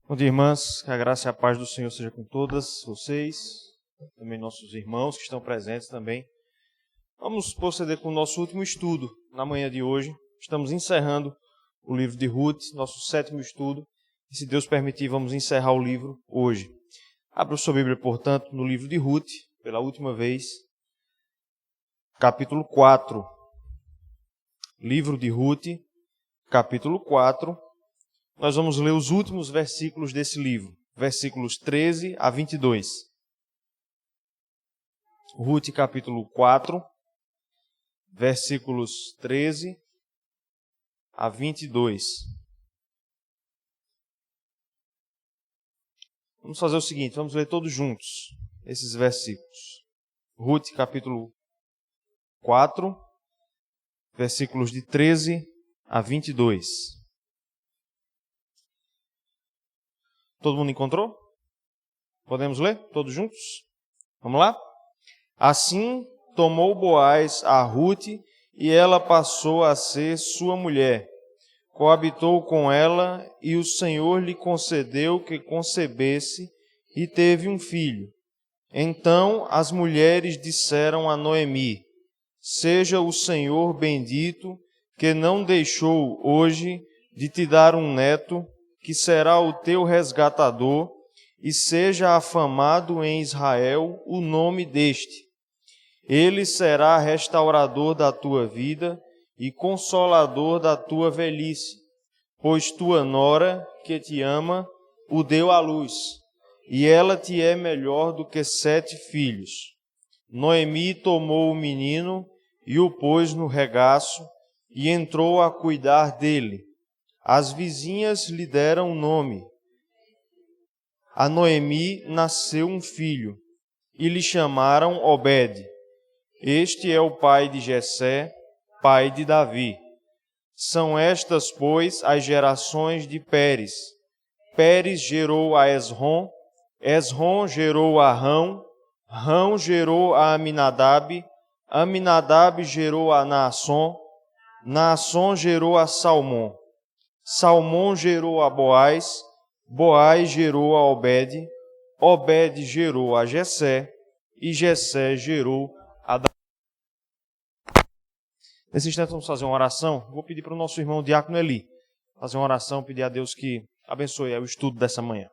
Bom dia, irmãs, que a graça e a paz do Senhor seja com todas vocês, também nossos irmãos que estão presentes também. Vamos proceder com o nosso último estudo na manhã de hoje. Estamos encerrando o livro de Ruth, nosso 7º estudo, e se Deus permitir, vamos encerrar o livro hoje. Abra sua Bíblia, portanto, no livro de Ruth, pela última vez, capítulo 4. Livro de Ruth, capítulo 4. Nós vamos ler os últimos versículos desse livro, versículos 13 a 22. Ruth, capítulo 4, versículos 13 a 22. Vamos fazer o seguinte, vamos ler todos juntos esses versículos. Ruth, capítulo 4, versículos de 13 a 22. Todo mundo encontrou? Podemos ler todos juntos? Vamos lá? Assim tomou Boaz a Ruth e ela passou a ser sua mulher. Coabitou com ela e o Senhor lhe concedeu que concebesse e teve um filho. Então as mulheres disseram a Noemi: Seja o Senhor bendito, que não deixou hoje de te dar um neto, que será o teu resgatador, e seja afamado em Israel o nome deste. Ele será restaurador da tua vida e consolador da tua velhice, pois tua nora, que te ama, o deu à luz, e ela te é melhor do que 7 filhos. Noemi tomou o menino e o pôs no regaço, e entrou a cuidar dele. As vizinhas lhe deram nome. A Noemi nasceu um filho, e lhe chamaram Obed. Este é o pai de Jessé, pai de Davi. São estas, pois, as gerações de Pérez. Pérez gerou a Esrom, Esrom gerou a Rão, Rão gerou a Aminadab, Aminadab gerou a Naasson, Naasson gerou a Salmão. Salmão gerou a Boaz, Boaz gerou a Obed, Obed gerou a Jessé, e Jessé gerou a Davi. Nesse instante vamos fazer uma oração. Vou pedir para o nosso irmão Diácono Eli fazer uma oração, pedir a Deus que abençoe o estudo dessa manhã.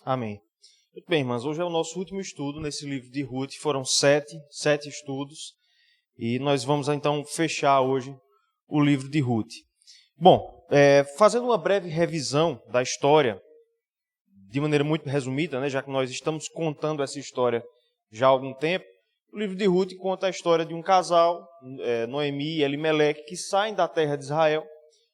Amém. Muito bem, irmãs. Hoje é o nosso último estudo nesse livro de Ruth. Foram sete estudos. E nós vamos, então, fechar hoje o livro de Ruth. Bom, fazendo uma breve revisão da história, de maneira muito resumida, né, já que nós estamos contando essa história já há algum tempo, o livro de Ruth conta a história de um casal, Noemi e Elimeleque, que saem da terra de Israel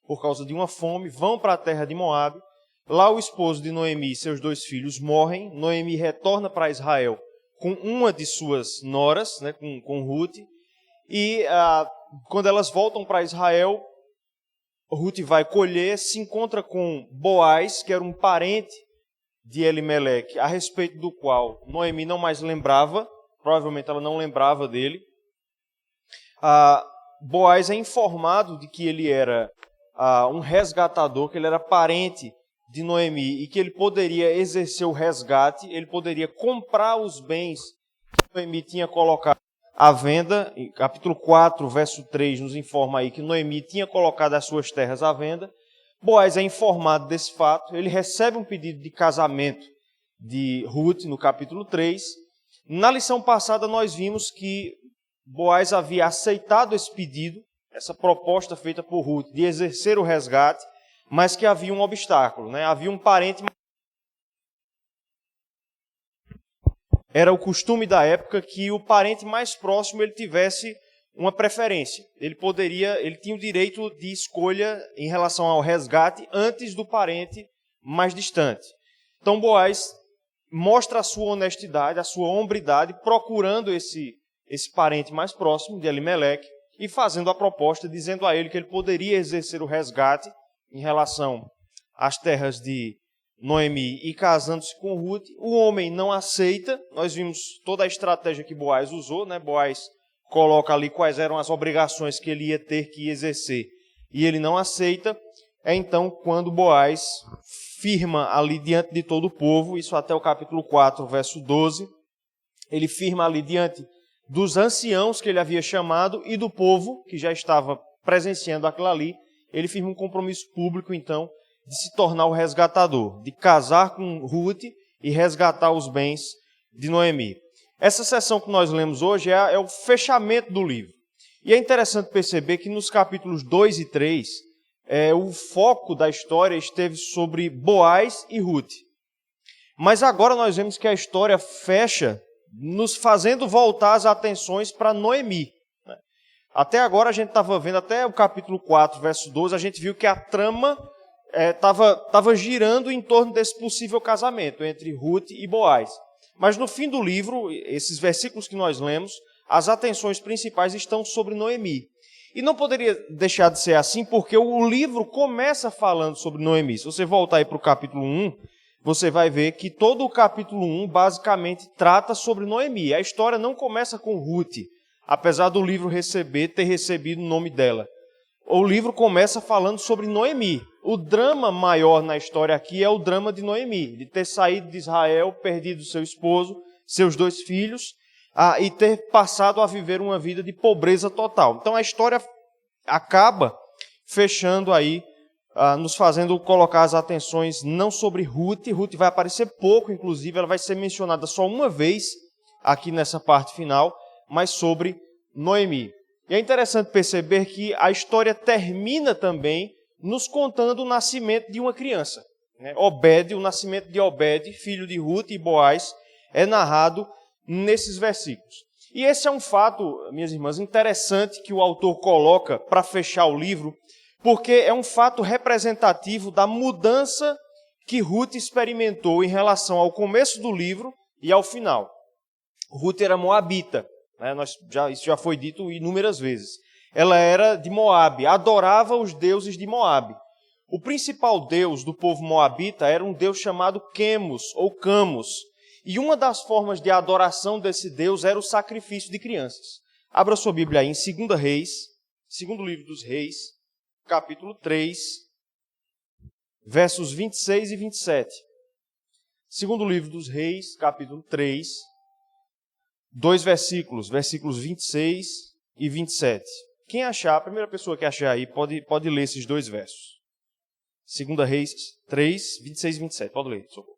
por causa de uma fome, vão para a terra de Moabe. Lá o esposo de Noemi e seus 2 filhos morrem. Noemi retorna para Israel com uma de suas noras, né, com Ruth. E quando elas voltam para Israel, Ruth vai colher, se encontra com Boaz, que era um parente de Elimeleque, a respeito do qual Noemi não mais lembrava, provavelmente ela não lembrava dele. Boaz é informado de que ele era um resgatador, que ele era parente de Noemi e que ele poderia exercer o resgate, ele poderia comprar os bens que Noemi tinha colocado à venda. Em capítulo 4, verso 3, nos informa aí que Noemi tinha colocado as suas terras à venda. Boaz é informado desse fato, ele recebe um pedido de casamento de Ruth no capítulo 3. Na lição passada nós vimos que Boaz havia aceitado esse pedido, essa proposta feita por Ruth de exercer o resgate, mas que havia um obstáculo, né? Havia um parente. Era o costume da época que o parente mais próximo ele tivesse uma preferência. Ele tinha o direito de escolha em relação ao resgate antes do parente mais distante. Então Boaz mostra a sua honestidade, a sua hombridade, procurando esse parente mais próximo de Elimeleque e fazendo a proposta, dizendo a ele que ele poderia exercer o resgate em relação às terras de Noemi e casando-se com Ruth. O homem não aceita. Nós vimos toda a estratégia que Boaz usou, né? Boaz coloca ali quais eram as obrigações que ele ia ter que exercer e ele não aceita. É então quando Boaz firma ali diante de todo o povo, isso até o capítulo 4, verso 12, ele firma ali diante dos anciãos que ele havia chamado e do povo que já estava presenciando aquilo ali, ele firma um compromisso público então de se tornar o resgatador, de casar com Ruth e resgatar os bens de Noemi. Essa sessão que nós lemos hoje é o fechamento do livro. E é interessante perceber que nos capítulos 2 e 3, o foco da história esteve sobre Boaz e Ruth. Mas agora nós vemos que a história fecha, nos fazendo voltar as atenções para Noemi. Até agora a gente estava vendo, até o capítulo 4, verso 12, a gente viu que a trama estava girando em torno desse possível casamento entre Ruth e Boaz. Mas no fim do livro, esses versículos que nós lemos, as atenções principais estão sobre Noemi. E não poderia deixar de ser assim, porque o livro começa falando sobre Noemi. Se você voltar aí para o capítulo 1, você vai ver que todo o capítulo 1 basicamente trata sobre Noemi. A história não começa com Ruth, apesar do livro ter recebido o nome dela. O livro começa falando sobre Noemi. O drama maior na história aqui é o drama de Noemi, de ter saído de Israel, perdido seu esposo, seus 2 filhos, e ter passado a viver uma vida de pobreza total. Então a história acaba fechando aí, nos fazendo colocar as atenções não sobre Ruth. Ruth vai aparecer pouco, inclusive, ela vai ser mencionada só uma vez aqui nessa parte final, mas sobre Noemi. E é interessante perceber que a história termina também nos contando o nascimento de uma criança. O nascimento de Obed, filho de Ruth e Boaz, é narrado nesses versículos. E esse é um fato, minhas irmãs, interessante que o autor coloca para fechar o livro, porque é um fato representativo da mudança que Ruth experimentou em relação ao começo do livro e ao final. Ruth era moabita, né? Isso já foi dito inúmeras vezes. Ela era de Moabe, adorava os deuses de Moabe. O principal deus do povo moabita era um deus chamado Quemos ou Camus. E uma das formas de adoração desse deus era o sacrifício de crianças. Abra sua Bíblia aí em 2 Reis, segundo livro dos Reis, capítulo 3, versos 26 e 27. Segundo livro dos Reis, capítulo 3, 2 versículos 26 e 27. Quem achar, a primeira pessoa que achar aí, pode ler esses 2 versos. 2 Reis 3, 26 e 27. Pode ler, socorro.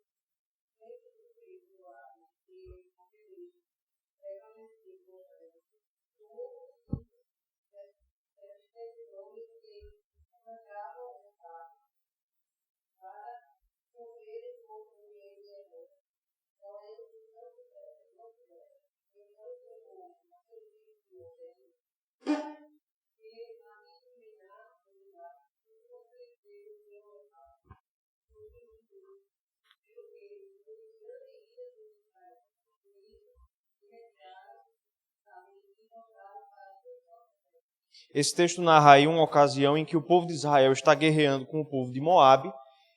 Esse texto narra aí uma ocasião em que o povo de Israel está guerreando com o povo de Moabe,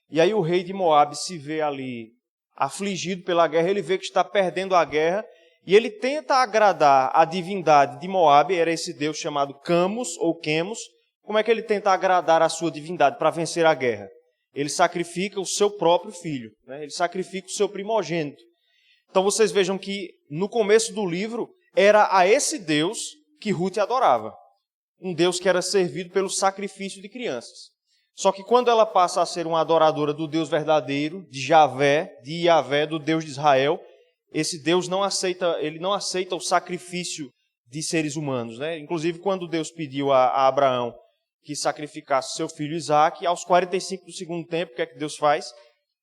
e aí o rei de Moabe se vê ali afligido pela guerra, ele vê que está perdendo a guerra, e ele tenta agradar a divindade de Moabe, era esse deus chamado Camus ou Quemos. Como é que ele tenta agradar a sua divindade para vencer a guerra? Ele sacrifica o seu próprio filho, né? Ele sacrifica o seu primogênito. Então vocês vejam que no começo do livro era a esse Deus que Ruth adorava. Um Deus que era servido pelo sacrifício de crianças. Só que quando ela passa a ser uma adoradora do Deus verdadeiro, de Yahvé, do Deus de Israel, esse Deus não aceita o sacrifício de seres humanos, né? Inclusive, quando Deus pediu a Abraão que sacrificasse seu filho Isaque, aos 45 do segundo tempo, o que é que Deus faz?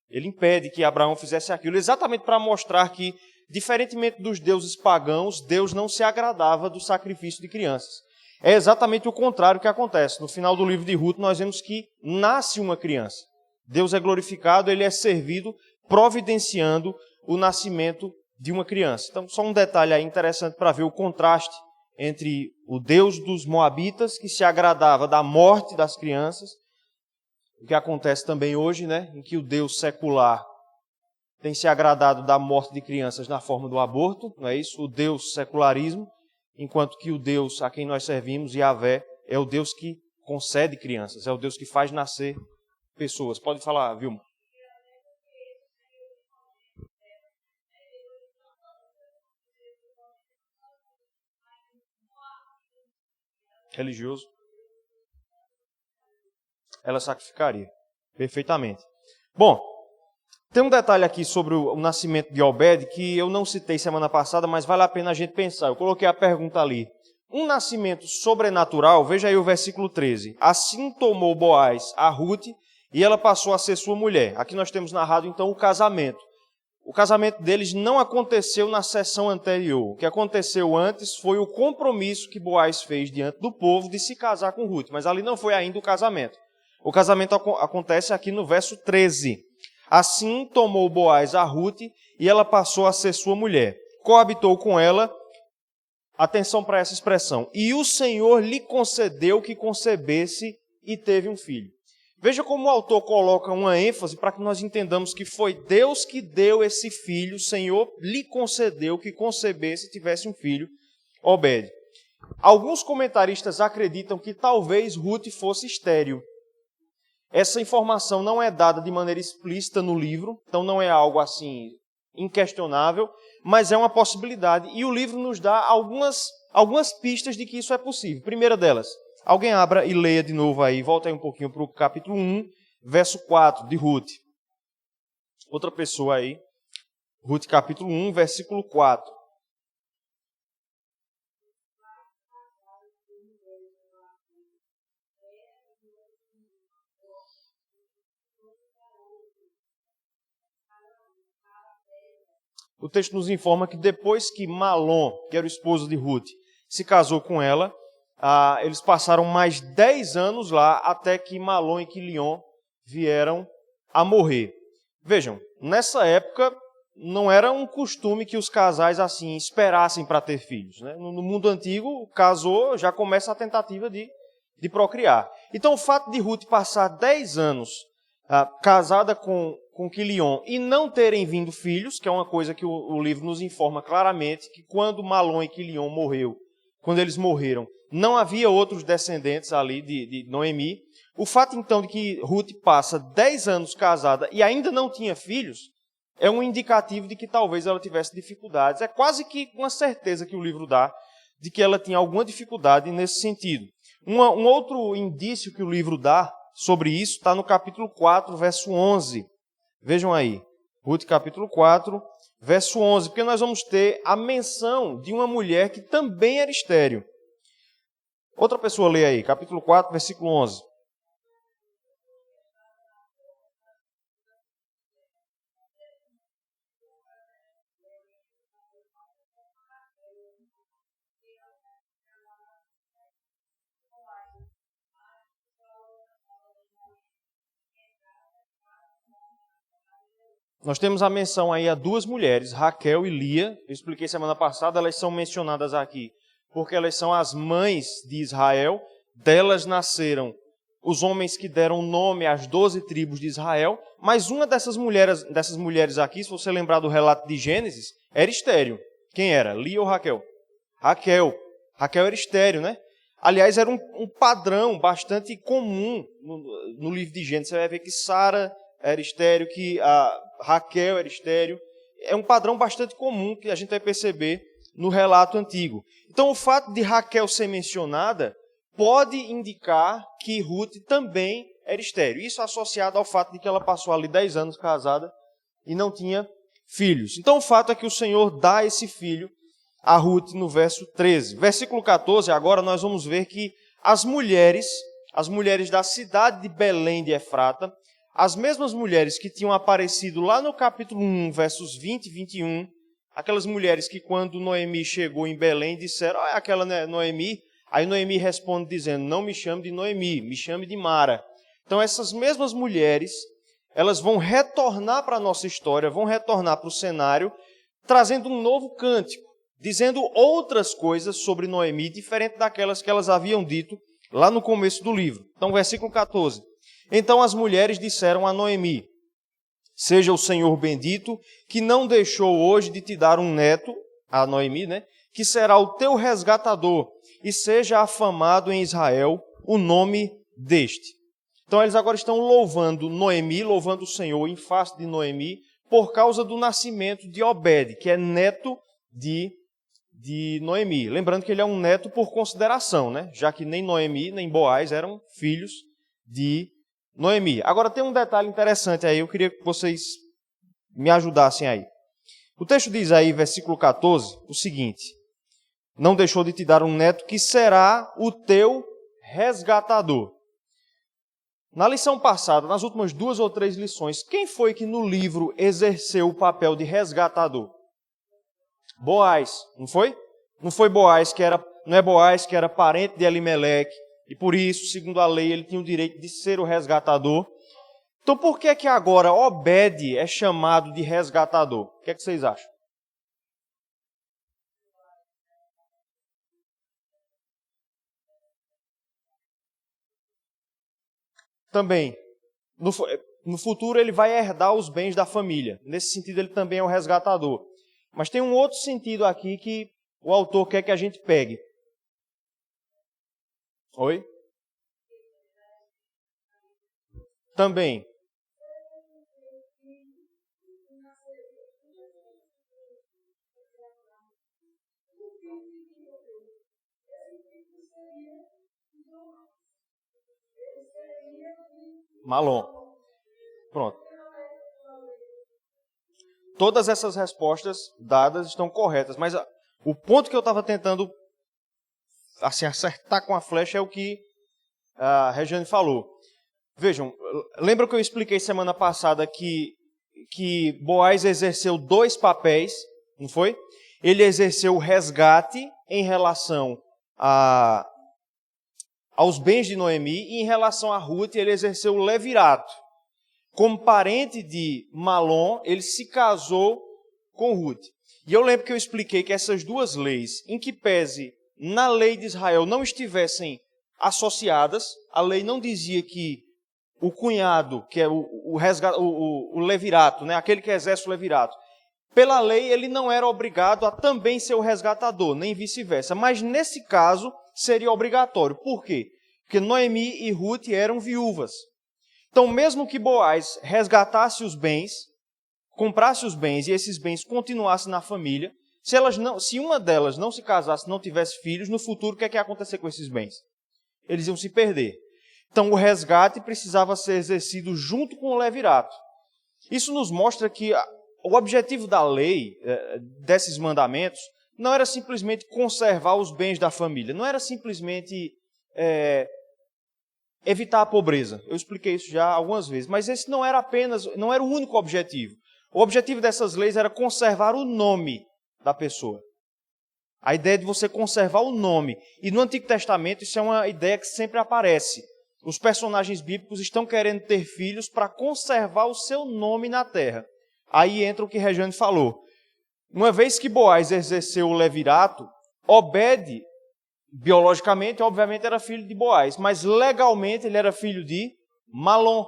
Ele impede que Abraão fizesse aquilo, exatamente para mostrar que, diferentemente dos deuses pagãos, Deus não se agradava do sacrifício de crianças. É exatamente o contrário que acontece. No final do livro de Ruth, nós vemos que nasce uma criança. Deus é glorificado, ele é servido, providenciando o nascimento de uma criança. Então, só um detalhe aí interessante para ver o contraste entre o Deus dos Moabitas, que se agradava da morte das crianças, o que acontece também hoje, né, em que o Deus secular tem se agradado da morte de crianças na forma do aborto, não é isso? O Deus secularismo, enquanto que o Deus a quem nós servimos, Yahvé, é o Deus que concede crianças, é o Deus que faz nascer pessoas. Pode falar, Vilma. Religioso. Ela sacrificaria. Perfeitamente. Bom, tem um detalhe aqui sobre o nascimento de Obed que eu não citei semana passada, mas vale a pena a gente pensar. Eu coloquei a pergunta ali. Um nascimento sobrenatural, veja aí o versículo 13. Assim tomou Boaz a Ruth e ela passou a ser sua mulher. Aqui nós temos narrado então o casamento. O casamento deles não aconteceu na sessão anterior. O que aconteceu antes foi o compromisso que Boaz fez diante do povo de se casar com Ruth, mas ali não foi ainda o casamento. O casamento acontece aqui no verso 13. Assim tomou Boaz a Ruth e ela passou a ser sua mulher. Coabitou com ela, atenção para essa expressão, e o Senhor lhe concedeu que concebesse e teve um filho. Veja como o autor coloca uma ênfase para que nós entendamos que foi Deus que deu esse filho, o Senhor lhe concedeu que concebesse e tivesse um filho, Obed. Alguns comentaristas acreditam que talvez Ruth fosse estéril. Essa informação não é dada de maneira explícita no livro, então não é algo assim inquestionável, mas é uma possibilidade. E o livro nos dá algumas pistas de que isso é possível. Primeira delas, alguém abra e leia de novo aí, volta aí um pouquinho para o capítulo 1, verso 4 de Ruth. Outra pessoa aí, Ruth capítulo 1, versículo 4. O texto nos informa que depois que Malom, que era o esposo de Ruth, se casou com ela, eles passaram mais 10 anos lá até que Malom e Quilion vieram a morrer. Vejam, nessa época não era um costume que os casais assim esperassem para ter filhos, né? No mundo antigo, casou, já começa a tentativa de procriar. Então o fato de Ruth passar 10 anos casada com Quilion e não terem vindo filhos, que é uma coisa que o livro nos informa claramente, que quando Malom e Quilion quando eles morreram, não havia outros descendentes ali de Noemi. O fato então de que Ruth passa 10 anos casada e ainda não tinha filhos, é um indicativo de que talvez ela tivesse dificuldades. É quase que uma certeza que o livro dá de que ela tinha alguma dificuldade nesse sentido. Um outro indício que o livro dá sobre isso está no capítulo 4, verso 11. Vejam aí, Ruth capítulo 4, verso 11, porque nós vamos ter a menção de uma mulher que também era estéril. Outra pessoa lê aí, capítulo 4, versículo 11. Nós temos a menção aí a duas mulheres, Raquel e Lia. Eu expliquei semana passada, elas são mencionadas aqui porque elas são as mães de Israel. Delas nasceram os homens que deram nome às 12 tribos de Israel. Mas uma dessas mulheres aqui, se você lembrar do relato de Gênesis, era estéril. Quem era? Lia ou Raquel? Raquel. Raquel era estéril, né? Aliás, era um padrão bastante comum no livro de Gênesis. Você vai ver que Sara era estéril, que Raquel era estéril. É um padrão bastante comum que a gente vai perceber no relato antigo. Então, o fato de Raquel ser mencionada pode indicar que Ruth também era estéril. Isso associado ao fato de que ela passou ali 10 anos casada e não tinha filhos. Então, o fato é que o Senhor dá esse filho a Ruth no verso 13. Versículo 14, agora nós vamos ver que as mulheres da cidade de Belém de Efrata, as mesmas mulheres que tinham aparecido lá no capítulo 1, versos 20 e 21, aquelas mulheres que quando Noemi chegou em Belém disseram, é aquela Noemi, aí Noemi responde dizendo, não me chame de Noemi, me chame de Mara. Então essas mesmas mulheres, elas vão retornar para a nossa história, vão retornar para o cenário, trazendo um novo cântico, dizendo outras coisas sobre Noemi, diferente daquelas que elas haviam dito lá no começo do livro. Então, versículo 14. Então as mulheres disseram a Noemi, seja o Senhor bendito, que não deixou hoje de te dar um neto, a Noemi, que será o teu resgatador, e seja afamado em Israel o nome deste. Então eles agora estão louvando Noemi, louvando o Senhor em face de Noemi, por causa do nascimento de Obed, que é neto de Noemi. Lembrando que ele é um neto por consideração, já que nem Noemi nem Boaz eram filhos de Noemi. Agora tem um detalhe interessante aí, eu queria que vocês me ajudassem aí. O texto diz aí, versículo 14, o seguinte, não deixou de te dar um neto que será o teu resgatador. Na lição passada, nas últimas 2 ou 3 lições, quem foi que no livro exerceu o papel de resgatador? Boaz, não foi? Não foi Boaz não é Boaz que era parente de Elimeleque, e por isso, segundo a lei, ele tinha o direito de ser o resgatador. Então por que que agora Obed é chamado de resgatador? O que é que vocês acham? Também, no futuro ele vai herdar os bens da família. Nesse sentido ele também é o resgatador. Mas tem um outro sentido aqui que o autor quer que a gente pegue. Oi? Também. Malom. Pronto. Todas essas respostas dadas estão corretas, mas o ponto que eu estava tentando assim, acertar com a flecha é o que a Regiane falou. Vejam, lembra que eu expliquei semana passada que Boaz exerceu 2 papéis, não foi? Ele exerceu o resgate em relação aos bens de Noemi e em relação a Ruth ele exerceu o levirato. Como parente de Malom, ele se casou com Ruth. E eu lembro que eu expliquei que essas 2 leis, em que pese na lei de Israel não estivessem associadas, a lei não dizia que o cunhado, que é o levirato, aquele que exerce o levirato, pela lei ele não era obrigado a também ser o resgatador, nem vice-versa. Mas nesse caso seria obrigatório. Por quê? Porque Noemi e Ruth eram viúvas. Então, mesmo que Boaz resgatasse os bens, comprasse os bens e esses bens continuassem na família, se uma delas não se casasse, não tivesse filhos, no futuro o que é que ia acontecer com esses bens? Eles iam se perder. Então, o resgate precisava ser exercido junto com o levirato. Isso nos mostra que o objetivo da lei, desses mandamentos, não era simplesmente conservar os bens da família, não era simplesmente evitar a pobreza. Eu expliquei isso já algumas vezes, mas esse não era o único objetivo. O objetivo dessas leis era conservar o nome da pessoa. A ideia de você conservar o nome. E no Antigo Testamento isso é uma ideia que sempre aparece. Os personagens bíblicos estão querendo ter filhos para conservar o seu nome na terra. Aí entra o que Regiane falou. Uma vez que Boaz exerceu o levirato, Obed, biologicamente, obviamente, era filho de Boaz, mas legalmente ele era filho de Malom.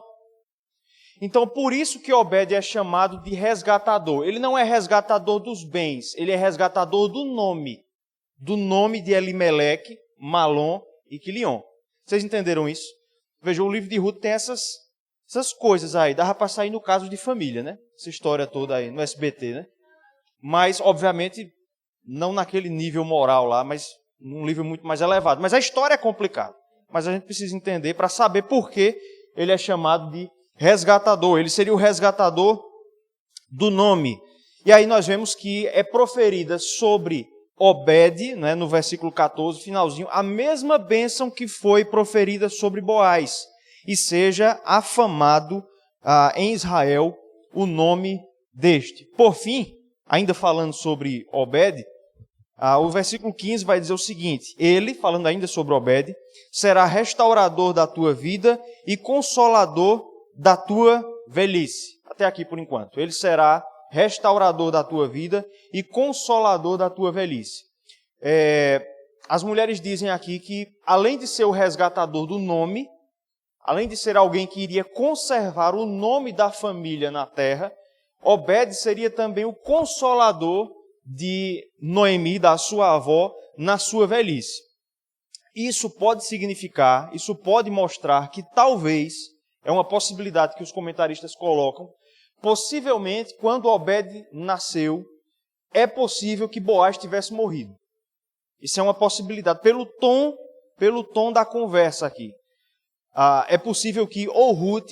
Então, por isso que Obed é chamado de resgatador. Ele não é resgatador dos bens, ele é resgatador do nome de Elimeleque, Malom e Quilion. Vocês entenderam isso? Vejam, o livro de Ruth tem essas coisas aí. Dava para sair no Caso de Família, Essa história toda aí, no SBT, Mas, obviamente, não naquele nível moral lá, mas num nível muito mais elevado. Mas a história é complicada. Mas a gente precisa entender para saber por que ele é chamado de resgatador. Ele seria o resgatador do nome. E aí nós vemos que é proferida sobre Obed, né, no versículo 14, finalzinho, a mesma bênção que foi proferida sobre Boaz, e seja afamado em Israel o nome deste. Por fim, ainda falando sobre Obed, o versículo 15 vai dizer o seguinte: ele, falando ainda sobre Obed, será restaurador da tua vida e consolador da tua velhice. Até aqui por enquanto. Ele será restaurador da tua vida e consolador da tua velhice. As mulheres dizem aqui que, além de ser o resgatador do nome, além de ser alguém que iria conservar o nome da família na terra, Obed seria também o consolador de Noemi, da sua avó, na sua velhice. Isso pode significar, isso pode mostrar que talvez, é uma possibilidade que os comentaristas colocam, possivelmente, quando Obed nasceu, é possível que Boaz tivesse morrido. Isso é uma possibilidade, pelo tom da conversa aqui. É possível que ou Ruth,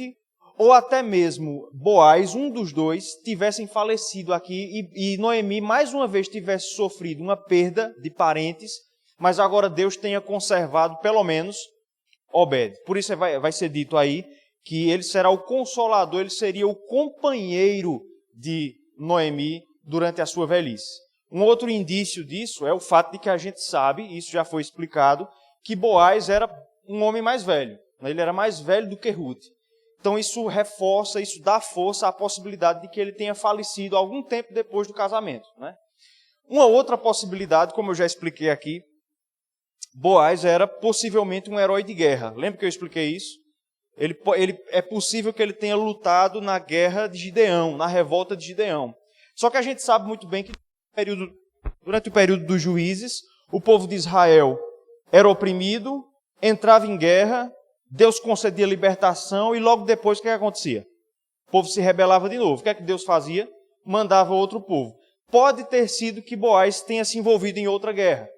ou até mesmo Boaz, um dos dois, tivessem falecido aqui e Noemi, mais uma vez, tivesse sofrido uma perda de parentes, mas agora Deus tenha conservado, pelo menos, Obed. Por isso vai ser dito aí que ele será o consolador, ele seria o companheiro de Noemi durante a sua velhice. Um outro indício disso é o fato de que a gente sabe, isso já foi explicado, que Boaz era um homem mais velho. Ele era mais velho do que Ruth. Então isso reforça, isso dá força à possibilidade de que ele tenha falecido algum tempo depois do casamento, né? Uma outra possibilidade, como eu já expliquei aqui, Boaz era possivelmente um herói de guerra. Lembra que eu expliquei isso? É possível que ele tenha lutado na guerra de Gideão, na revolta de Gideão. Só que a gente sabe muito bem que durante o período dos juízes, o povo de Israel era oprimido, entrava em guerra, Deus concedia libertação e logo depois o que acontecia? O povo se rebelava de novo. O que é que Deus fazia? Mandava outro povo. Pode ter sido que Boaz tenha se envolvido em outra guerra.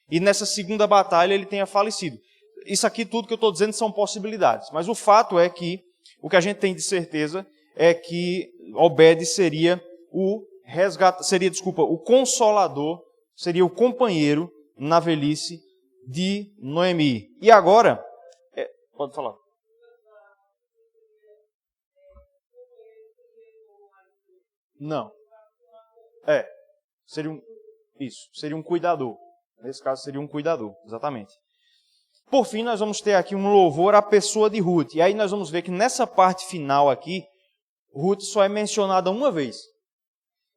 E nessa segunda batalha ele tenha falecido. Isso aqui tudo que eu estou dizendo são possibilidades. Mas o fato é que, o que a gente tem de certeza é que Obed seria o consolador, seria o companheiro na velhice de Noemi. E agora, pode falar. Não. Seria um cuidador. Nesse caso seria um cuidador, exatamente. Por fim, nós vamos ter aqui um louvor à pessoa de Ruth. E aí nós vamos ver que nessa parte final aqui, Ruth só é mencionada uma vez.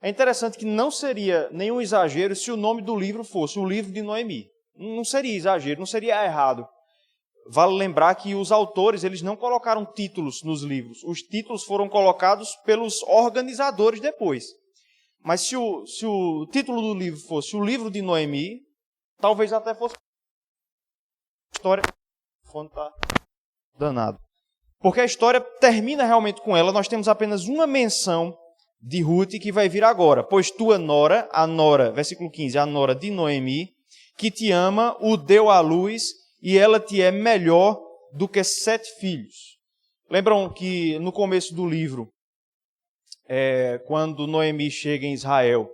É interessante que não seria nenhum exagero se o nome do livro fosse o livro de Noemi. Não seria exagero, não seria errado. Vale lembrar que os autores eles não colocaram títulos nos livros. Os títulos foram colocados pelos organizadores depois. Mas se o título do livro fosse o livro de Noemi, talvez até fosse história. O fone está danado. Porque a história termina realmente com ela. Nós temos apenas uma menção de Ruth que vai vir agora. Pois tua nora, a nora, versículo 15, a nora de Noemi, que te ama, o deu à luz e ela te é melhor do que 7 filhos. Lembram que no começo do livro, quando Noemi chega em Israel,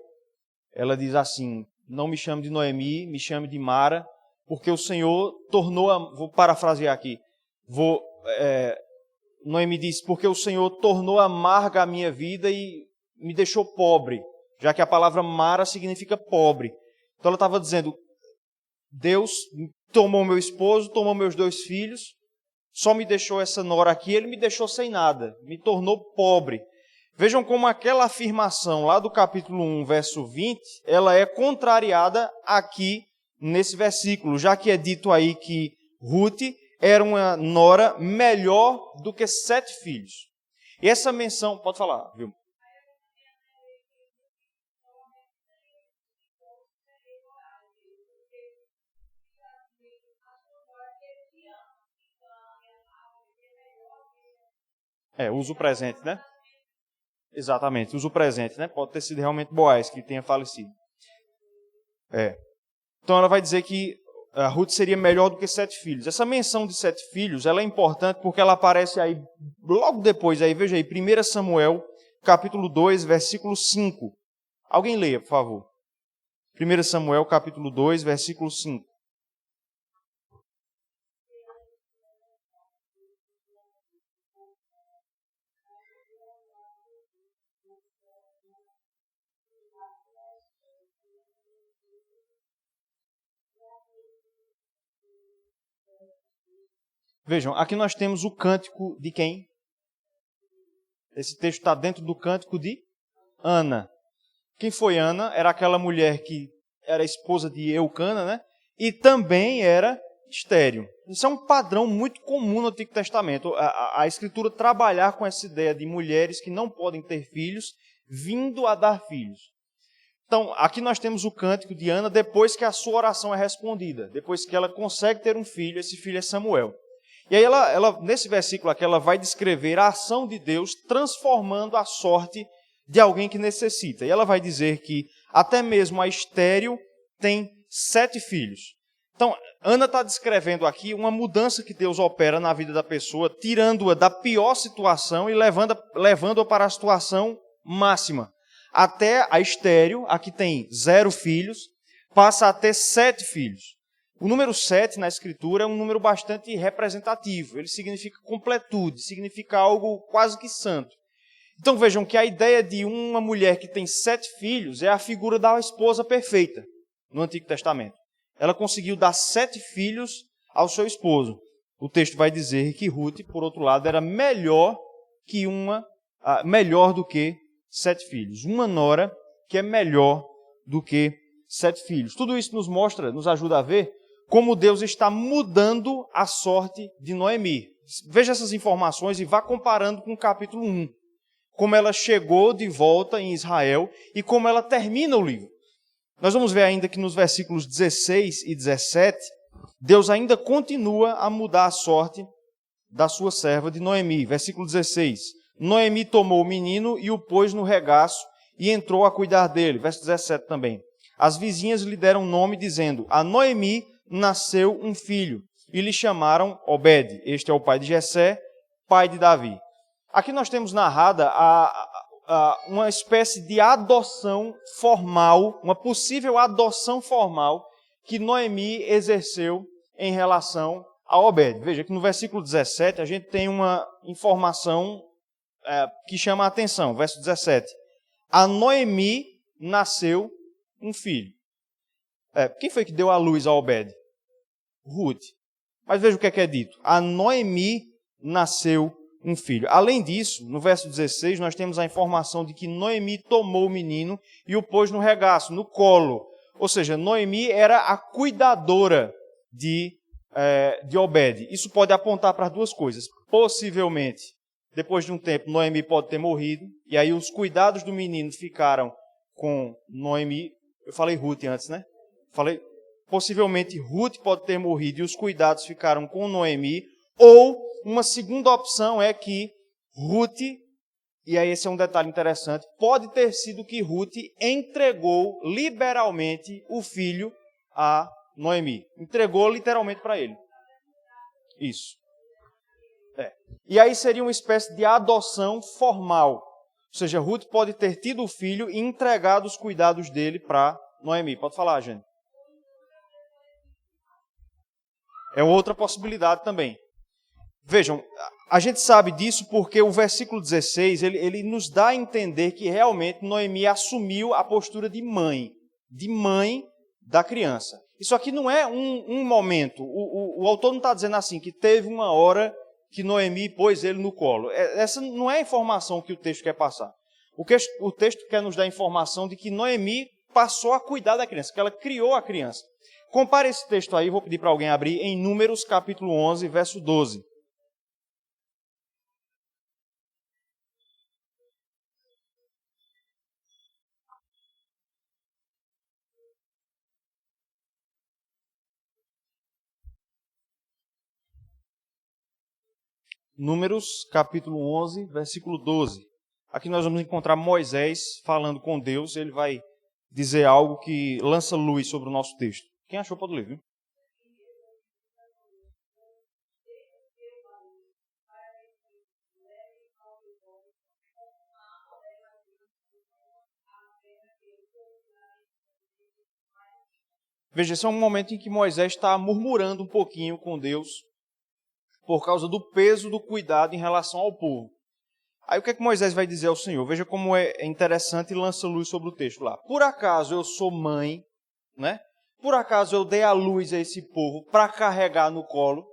ela diz assim: não me chame de Noemi, me chame de Mara, porque o Senhor tornou, vou parafrasear aqui, Noemi diz, porque o Senhor tornou amarga a minha vida e me deixou pobre, já que a palavra Mara significa pobre. Então ela estava dizendo, Deus tomou meu esposo, tomou meus 2 filhos, só me deixou essa nora aqui, ele me deixou sem nada, me tornou pobre. Vejam como aquela afirmação lá do capítulo 1, verso 20, ela é contrariada aqui nesse versículo, já que é dito aí que Ruth era uma nora melhor do que 7 filhos. E essa menção, pode falar, viu? Uso presente, né? Exatamente, uso presente, né? Pode ter sido realmente Boaz que tenha falecido. Então ela vai dizer que a Ruth seria melhor do que 7 filhos. Essa menção de 7 filhos, ela é importante porque ela aparece aí, logo depois, aí, veja aí, 1 Samuel, capítulo 2, versículo 5. Alguém leia, por favor. 1 Samuel capítulo 2, versículo 5. Vejam, aqui nós temos o cântico de quem? Esse texto está dentro do cântico de Ana. Quem foi Ana? Era aquela mulher que era esposa de Eucana, né? E também era estéril. Isso é um padrão muito comum no Antigo Testamento. A Escritura trabalhar com essa ideia de mulheres que não podem ter filhos, vindo a dar filhos. Então, aqui nós temos o cântico de Ana depois que a sua oração é respondida. Depois que ela consegue ter um filho, esse filho é Samuel. E aí ela, nesse versículo aqui, ela vai descrever a ação de Deus transformando a sorte de alguém que necessita. E ela vai dizer que até mesmo a estéril tem 7 filhos. Então, Ana está descrevendo aqui uma mudança que Deus opera na vida da pessoa, tirando-a da pior situação e levando-a para a situação máxima. Até a estéril, a que tem 0 filhos, passa a ter 7 filhos. O número 7 na Escritura é um número bastante representativo. Ele significa completude, significa algo quase que santo. Então vejam que a ideia de uma mulher que tem 7 filhos é a figura da esposa perfeita no Antigo Testamento. Ela conseguiu dar 7 filhos ao seu esposo. O texto vai dizer que Ruth, por outro lado, era melhor do que 7 filhos. Uma nora que é melhor do que 7 filhos. Tudo isso nos ajuda a ver como Deus está mudando a sorte de Noemi. Veja essas informações e vá comparando com o capítulo 1. Como ela chegou de volta em Israel e como ela termina o livro. Nós vamos ver ainda que nos versículos 16 e 17, Deus ainda continua a mudar a sorte da sua serva de Noemi. Versículo 16. Noemi tomou o menino e o pôs no regaço e entrou a cuidar dele. Verso 17 também. As vizinhas lhe deram nome dizendo, a Noemi nasceu um filho, e lhe chamaram Obed. Este é o pai de Jessé, pai de Davi. Aqui nós temos narrada uma espécie de adoção formal, uma possível adoção formal que Noemi exerceu em relação a Obed. Veja que no versículo 17 a gente tem uma informação que chama a atenção. Verso 17. A Noemi nasceu um filho. Quem foi que deu à luz a Obed? Ruth. Mas veja o que é dito. A Noemi nasceu um filho. Além disso, no verso 16, nós temos a informação de que Noemi tomou o menino e o pôs no regaço, no colo. Ou seja, Noemi era a cuidadora de Obed. Isso pode apontar para 2 coisas. Possivelmente, depois de um tempo, Noemi pode ter morrido, e aí os cuidados do menino ficaram com Noemi. Eu falei Ruth antes, né? Possivelmente Ruth pode ter morrido e os cuidados ficaram com Noemi. Ou uma segunda opção é que Ruth, e aí esse é um detalhe interessante, pode ter sido que Ruth entregou liberalmente o filho a Noemi. Entregou literalmente para ele. Isso. E aí seria uma espécie de adoção formal. Ou seja, Ruth pode ter tido o filho e entregado os cuidados dele para Noemi. Pode falar, Jane. É outra possibilidade também. Vejam, a gente sabe disso porque o versículo 16, ele nos dá a entender que realmente Noemi assumiu a postura de mãe da criança. Isso aqui não é um momento. O autor não está dizendo assim, que teve uma hora que Noemi pôs ele no colo. Essa não é a informação que o texto quer passar. O texto quer nos dar a informação de que Noemi passou a cuidar da criança, que ela criou a criança. Compare esse texto aí, vou pedir para alguém abrir, em Números capítulo 11, verso 12. Números capítulo 11, versículo 12. Aqui nós vamos encontrar Moisés falando com Deus, ele vai dizer algo que lança luz sobre o nosso texto. Quem achou pode ler, viu? Veja, esse é um momento em que Moisés está murmurando um pouquinho com Deus por causa do peso do cuidado em relação ao povo. Aí o que é que Moisés vai dizer ao Senhor? Veja como é interessante e lança luz sobre o texto lá. Por acaso eu sou mãe, né? Por acaso eu dei a luz a esse povo para carregar no colo?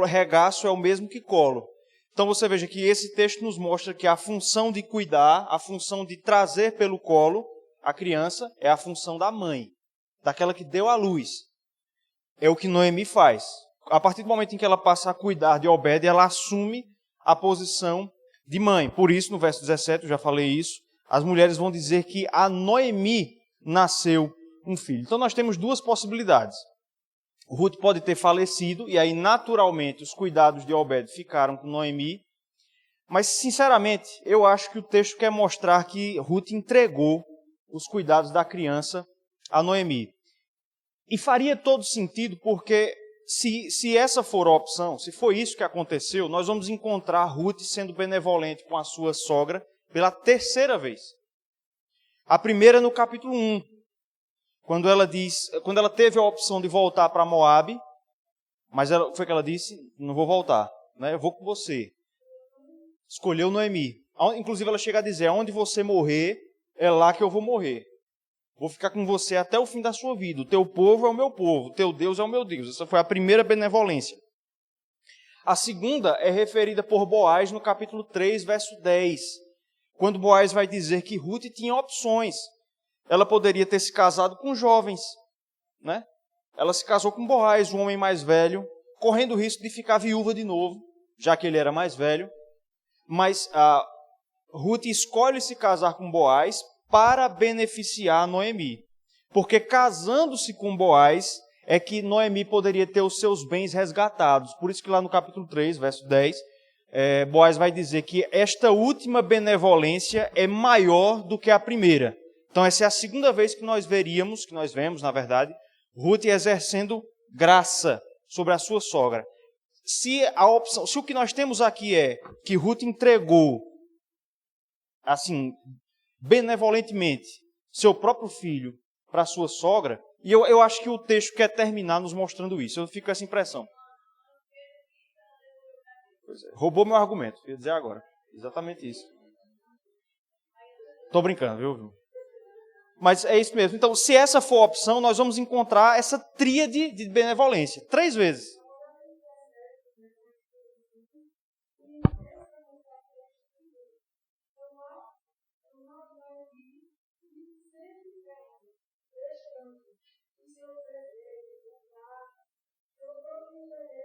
Regaço é o mesmo que colo. Então você veja que esse texto nos mostra que a função de cuidar, a função de trazer pelo colo a criança é a função da mãe, daquela que deu a luz. É o que Noemi faz. A partir do momento em que ela passa a cuidar de Obed, ela assume a posição de mãe. Por isso, no verso 17, eu já falei isso, as mulheres vão dizer que a Noemi nasceu um filho. Então nós temos duas possibilidades. Ruth pode ter falecido, e aí naturalmente os cuidados de Obed ficaram com Noemi. Mas, sinceramente, eu acho que o texto quer mostrar que Ruth entregou os cuidados da criança a Noemi. E faria todo sentido, porque se essa for a opção, se foi isso que aconteceu, nós vamos encontrar Ruth sendo benevolente com a sua sogra pela terceira vez. A primeira no capítulo 1, quando ela teve a opção de voltar para Moabe, mas foi que ela disse, não vou voltar, né? Eu vou com você. Escolheu Noemi. Inclusive ela chega a dizer, onde você morrer, é lá que eu vou morrer. Vou ficar com você até o fim da sua vida. O teu povo é o meu povo, o teu Deus é o meu Deus. Essa foi a primeira benevolência. A segunda é referida por Boaz no capítulo 3, verso 10. Quando Boaz vai dizer que Ruth tinha opções. Ela poderia ter se casado com jovens, né? Ela se casou com Boaz, um homem mais velho, correndo o risco de ficar viúva de novo, já que ele era mais velho. Mas Ruth escolhe se casar com Boaz para beneficiar Noemi. Porque casando-se com Boaz é que Noemi poderia ter os seus bens resgatados. Por isso que lá no capítulo 3, verso 10, Boaz vai dizer que esta última benevolência é maior do que a primeira. Então essa é a segunda vez que nós vemos, na verdade, Ruth exercendo graça sobre a sua sogra. Se o que nós temos aqui é que Ruth entregou, assim, benevolentemente, seu próprio filho para a sua sogra, e eu acho que o texto quer terminar nos mostrando isso. Eu fico com essa impressão. Roubou meu argumento, eu ia dizer agora. Exatamente isso. Estou brincando, viu? Mas é isso mesmo. Então, se essa for a opção, nós vamos encontrar essa tríade de benevolência. 3 vezes.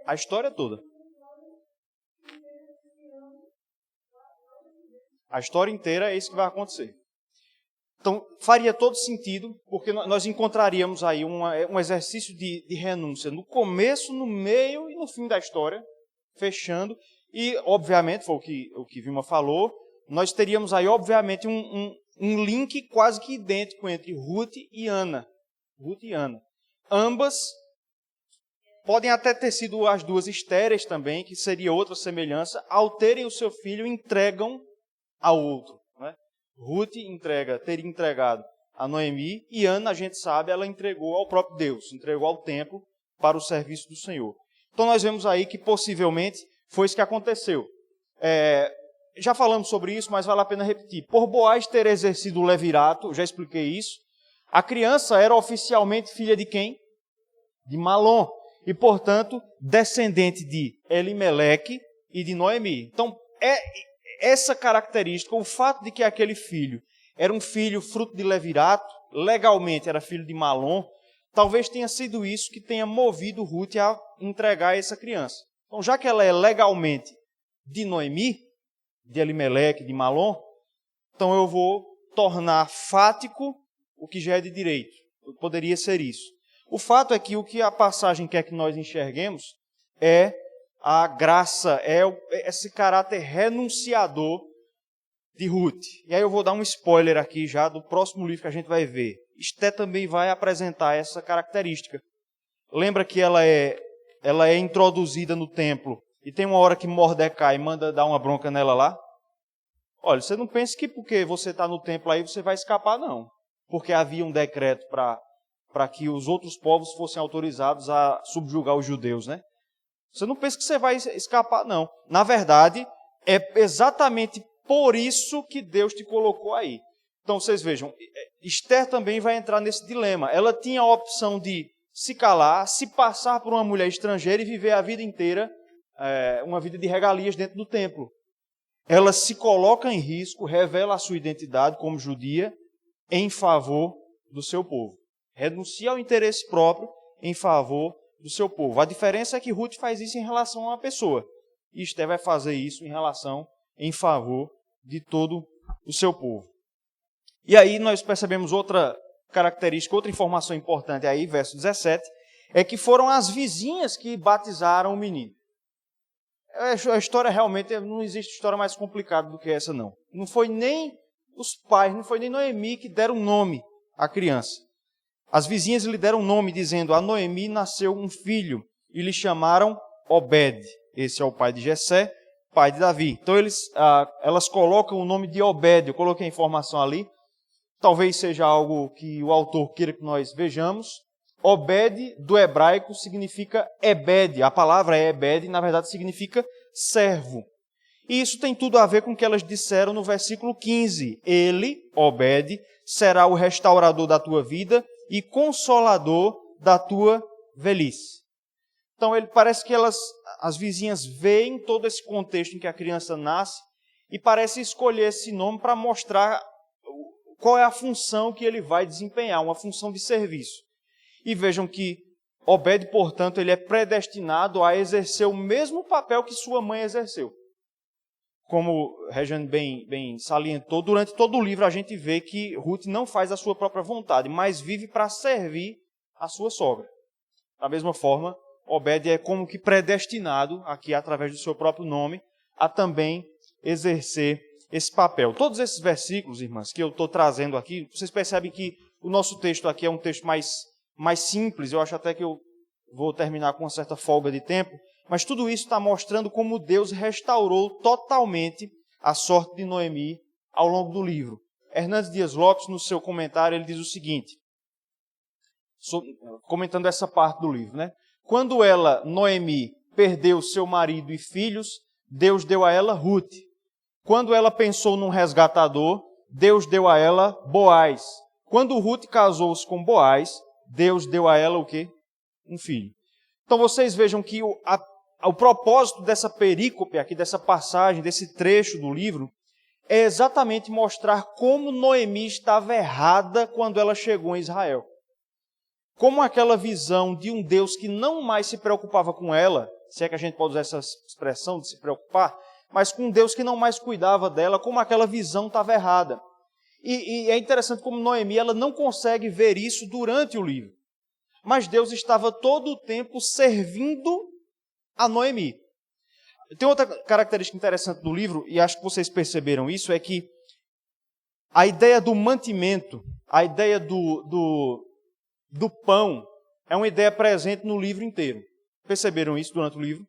A história toda. A história inteira é isso que vai acontecer. Então, faria todo sentido, porque nós encontraríamos aí um exercício de renúncia no começo, no meio e no fim da história, fechando. E, obviamente, foi o que Vilma falou, nós teríamos aí, obviamente, um link quase que idêntico entre Ruth e Ana. Ruth e Ana. Ambas podem até ter sido as duas estéreis também, que seria outra semelhança, ao terem o seu filho, entregam ao outro. Né? Ruth teria entregado a Noemi, e Ana, a gente sabe, ela entregou ao próprio Deus, entregou ao templo para o serviço do Senhor. Então nós vemos aí que possivelmente foi isso que aconteceu. Já falamos sobre isso, mas vale a pena repetir. Por Boaz ter exercido o levirato, já expliquei isso, a criança era oficialmente filha de quem? De Malom. E, portanto, descendente de Elimeleque e de Noemi. Então, essa característica, o fato de que aquele filho era um filho fruto de levirato, legalmente era filho de Malom, talvez tenha sido isso que tenha movido Ruth a entregar essa criança. Então, já que ela é legalmente de Noemi, de Elimeleque, de Malom, então eu vou tornar fático o que já é de direito. Poderia ser isso. O fato é que o que a passagem quer que nós enxerguemos é a graça, é esse caráter renunciador de Ruth. E aí eu vou dar um spoiler aqui já do próximo livro que a gente vai ver. Esté também vai apresentar essa característica. Lembra que ela é introduzida no templo e tem uma hora que Mordecai manda dar uma bronca nela lá? Olha, você não pense que porque você está no templo aí você vai escapar, não. Porque havia um decreto para para que os outros povos fossem autorizados a subjugar os judeus, né? Você não pensa que você vai escapar, não. Na verdade, é exatamente por isso que Deus te colocou aí. Então, vocês vejam, Esther também vai entrar nesse dilema. Ela tinha a opção de se calar, se passar por uma mulher estrangeira e viver a vida inteira, uma vida de regalias dentro do templo. Ela se coloca em risco, revela a sua identidade como judia em favor do seu povo. Renuncia ao interesse próprio em favor do seu povo. A diferença é que Ruth faz isso em relação a uma pessoa. E Esther vai fazer isso em favor de todo o seu povo. E aí nós percebemos outra característica, outra informação importante aí, verso 17, é que foram as vizinhas que batizaram o menino. A história realmente, não existe história mais complicada do que essa, não. Não foi nem os pais, não foi nem Noemi que deram nome à criança. As vizinhas lhe deram nome, dizendo, a Noemi nasceu um filho, e lhe chamaram Obed. Esse é o pai de Jessé, pai de Davi. Então elas colocam o nome de Obed, eu coloquei a informação ali, talvez seja algo que o autor queira que nós vejamos. Obed, do hebraico, significa Ebed. A palavra é Ebed, na verdade significa servo. E isso tem tudo a ver com o que elas disseram no versículo 15. Ele, Obed, será o restaurador da tua vida e consolador da tua velhice. Então, parece que as vizinhas veem todo esse contexto em que a criança nasce e parece escolher esse nome para mostrar qual é a função que ele vai desempenhar, uma função de serviço. E vejam que Obed, portanto, ele é predestinado a exercer o mesmo papel que sua mãe exerceu. Como Regiane bem salientou, durante todo o livro a gente vê que Ruth não faz a sua própria vontade, mas vive para servir a sua sogra. Da mesma forma, Obed é como que predestinado, aqui através do seu próprio nome, a também exercer esse papel. Todos esses versículos, irmãs, que eu estou trazendo aqui, vocês percebem que o nosso texto aqui é um texto mais simples, eu acho até que eu vou terminar com uma certa folga de tempo, mas tudo isso está mostrando como Deus restaurou totalmente a sorte de Noemi ao longo do livro. Hernandes Dias Lopes, no seu comentário, ele diz o seguinte, comentando essa parte do livro, né? Quando ela, Noemi, perdeu seu marido e filhos, Deus deu a ela Ruth. Quando ela pensou num resgatador, Deus deu a ela Boaz. Quando Ruth casou-se com Boaz, Deus deu a ela o quê? Um filho. Então vocês vejam que o propósito dessa perícope aqui, dessa passagem, desse trecho do livro, é exatamente mostrar como Noemi estava errada quando ela chegou em Israel. Como aquela visão de um Deus que não mais se preocupava com ela, se é que a gente pode usar essa expressão de se preocupar, mas com um Deus que não mais cuidava dela, como aquela visão estava errada. E é interessante como Noemi ela não consegue ver isso durante o livro. Mas Deus estava todo o tempo servindo a Noemi. Tem outra característica interessante do livro, e acho que vocês perceberam isso, é que a ideia do mantimento, a ideia do pão, é uma ideia presente no livro inteiro. Perceberam isso durante o livro?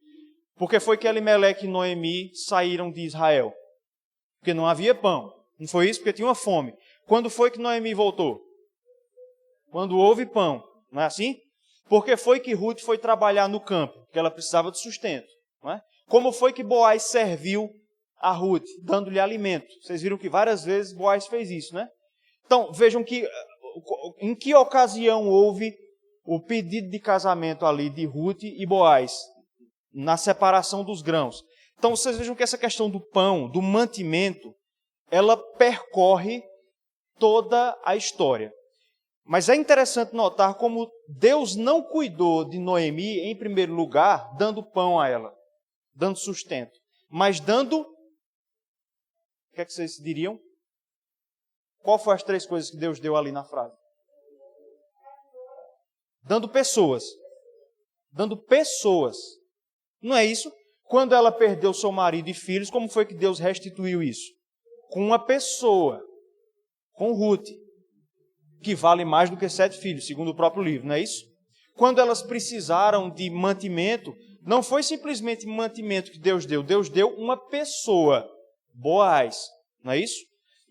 Porque foi que Elimeleque e Noemi saíram de Israel? Porque não havia pão. Não foi isso? Porque tinha uma fome. Quando foi que Noemi voltou? Quando houve pão. Não é assim? Porque foi que Ruth foi trabalhar no campo? Porque ela precisava de sustento. Não é? Como foi que Boaz serviu a Ruth, dando-lhe alimento? Vocês viram que várias vezes Boaz fez isso, né? Então, vejam que em que ocasião houve o pedido de casamento ali de Ruth e Boaz? Na separação dos grãos. Então, vocês vejam que essa questão do pão, do mantimento, ela percorre toda a história. Mas é interessante notar como Deus não cuidou de Noemi, em primeiro lugar, dando pão a ela, dando sustento, mas dando... O que é que vocês diriam? Qual foram as três coisas que Deus deu ali na frase? Dando pessoas. Dando pessoas. Não é isso? Quando ela perdeu seu marido e filhos, como foi que Deus restituiu isso? Com uma pessoa, com Ruth, que vale mais do que 7 filhos, segundo o próprio livro, não é isso? Quando elas precisaram de mantimento, não foi simplesmente mantimento que Deus deu uma pessoa, Boaz, não é isso?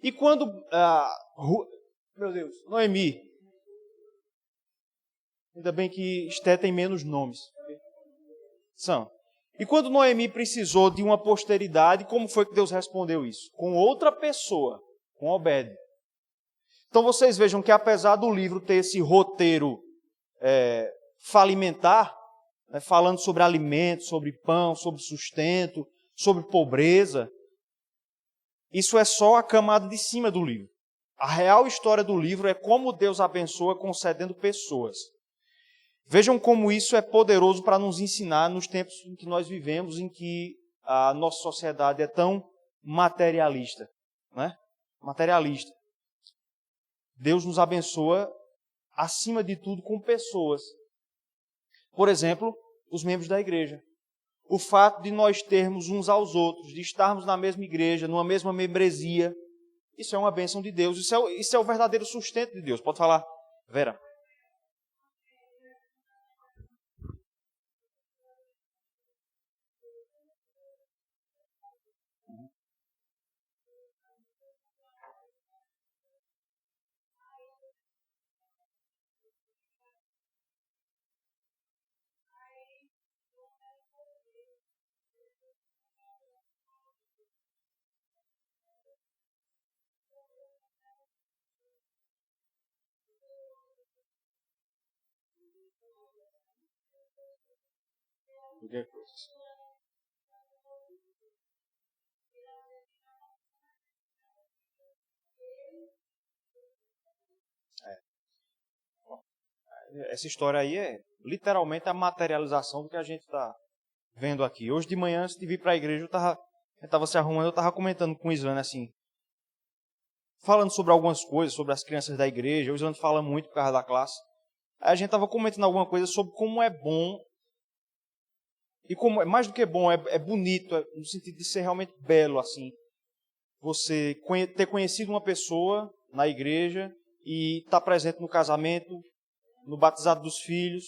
E quando, Noemi Ainda bem que Esté tem menos nomes. São. E quando Noemi precisou de uma posteridade, como foi que Deus respondeu isso? Com outra pessoa, com Obed. Então vocês vejam que apesar do livro ter esse roteiro falimentar, né, falando sobre alimento, sobre pão, sobre sustento, sobre pobreza, isso é só a camada de cima do livro. A real história do livro é como Deus abençoa concedendo pessoas. Vejam como isso é poderoso para nos ensinar nos tempos em que nós vivemos, em que a nossa sociedade é tão materialista, né? Materialista. Deus nos abençoa, acima de tudo, com pessoas. Por exemplo, os membros da igreja. O fato de nós termos uns aos outros, de estarmos na mesma igreja, numa mesma membresia, isso é uma bênção de Deus. Isso é o verdadeiro sustento de Deus. Pode falar, Vera. Qualquer coisa. Essa história aí é literalmente a materialização do que a gente está vendo aqui. Hoje de manhã, antes de vir para a igreja, eu estava se arrumando, eu estava comentando com o Islane assim, falando sobre algumas coisas, sobre as crianças da igreja. O Islane fala muito por causa da classe. Aí a gente estava comentando alguma coisa sobre como é bom, e como é mais do que bom, é bonito, no sentido de ser realmente belo, assim. Você ter conhecido uma pessoa na igreja e estar presente no casamento, no batizado dos filhos,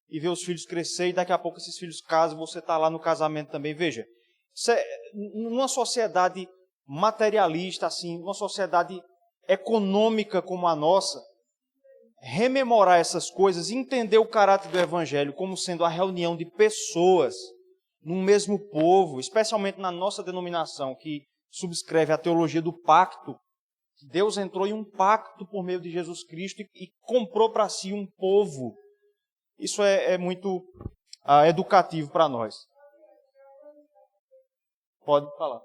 e ver os filhos crescer, e daqui a pouco esses filhos casam, você está lá no casamento também. Veja, numa sociedade materialista, assim, uma sociedade econômica como a nossa, rememorar essas coisas, entender o caráter do Evangelho como sendo a reunião de pessoas num mesmo povo, especialmente na nossa denominação, que subscreve a teologia do pacto. Deus entrou em um pacto por meio de Jesus Cristo e comprou para si um povo. Isso é muito educativo para nós. Pode falar.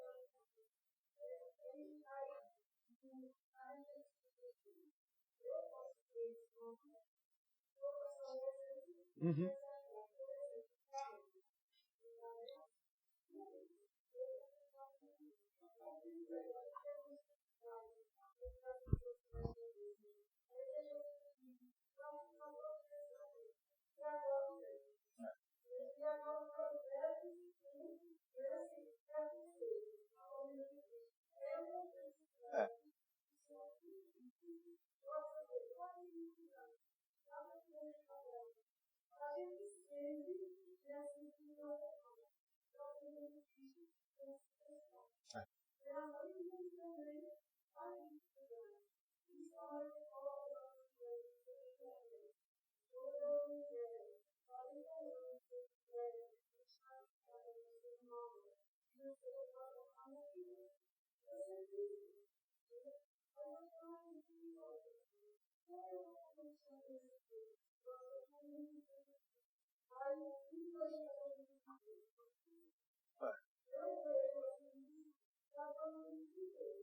Uhum.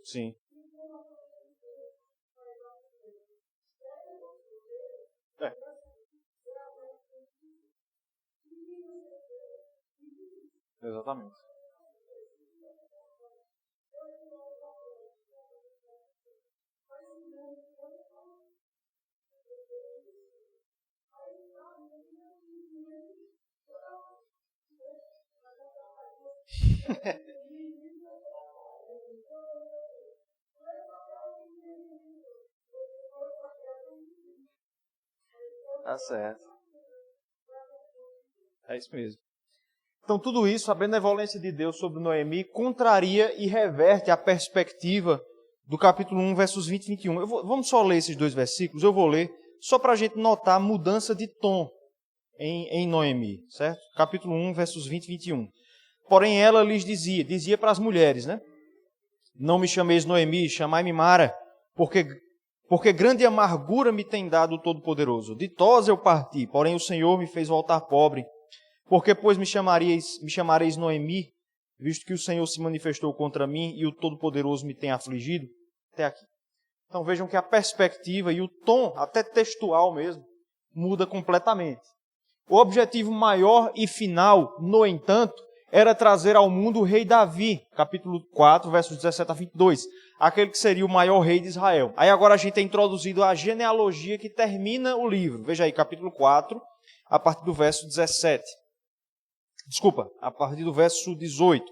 Sim. Exatamente. Tá certo. É isso mesmo. Então, tudo isso, a benevolência de Deus sobre Noemi, contraria e reverte a perspectiva do capítulo 1, versos 20 e 21. Vamos só ler esses dois versículos, eu vou ler, só para a gente notar a mudança de tom em Noemi, certo? Capítulo 1, versos 20 e 21. Porém ela lhes dizia para as mulheres, né? Não me chameis Noemi, chamai-me Mara, porque grande amargura me tem dado o Todo-Poderoso. Ditosa eu parti, porém o Senhor me fez voltar pobre. Porque, pois, me chamareis Noemi, visto que o Senhor se manifestou contra mim e o Todo-Poderoso me tem afligido? Até aqui. Então vejam que a perspectiva e o tom, até textual mesmo, muda completamente. O objetivo maior e final, no entanto, era trazer ao mundo o rei Davi, capítulo 4, versos 17 a 22, aquele que seria o maior rei de Israel. Aí agora a gente é introduzido à genealogia que termina o livro. Veja aí, capítulo 4, a partir do verso 17. Desculpa, a partir do verso 18.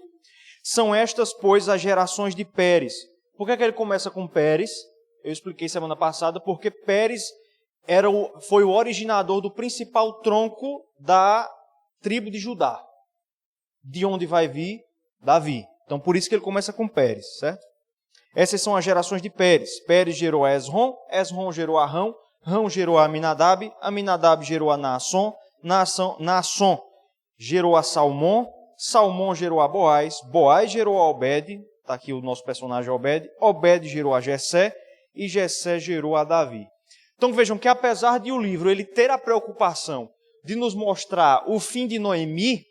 São estas, pois, as gerações de Pérez. Por que ele começa com Pérez? Eu expliquei semana passada, porque Pérez foi o originador do principal tronco da tribo de Judá. De onde vai vir Davi. Então, por isso que ele começa com Pérez, certo? Essas são as gerações de Pérez. Pérez gerou a Esrom, Esrom gerou a Rão, Rão gerou a Aminadab, Aminadab gerou a Naasson, Naasson gerou a Salmão, Salmão gerou a Boaz, Boaz gerou a Obed, está aqui o nosso personagem Obed, Obed gerou a Jessé e Jessé gerou a Davi. Então vejam que apesar de o livro ele ter a preocupação de nos mostrar o fim de Noemi,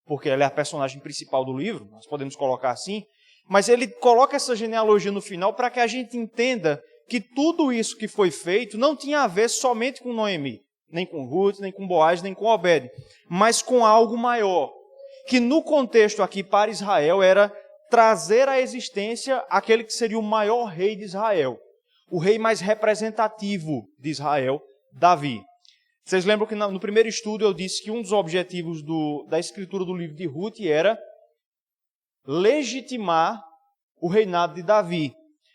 porque ela é a personagem principal do livro, nós podemos colocar assim, mas ele coloca essa genealogia no final para que a gente entenda que tudo isso que foi feito não tinha a ver somente com Noemi, nem com Ruth, nem com Boaz, nem com Obed, mas com algo maior, que no contexto aqui para Israel era trazer à existência aquele que seria o maior rei de Israel, o rei mais representativo de Israel, Davi. Vocês lembram que no primeiro estudo eu disse que um dos objetivos da escritura do livro de Ruth era legitimar o reinado de Davi,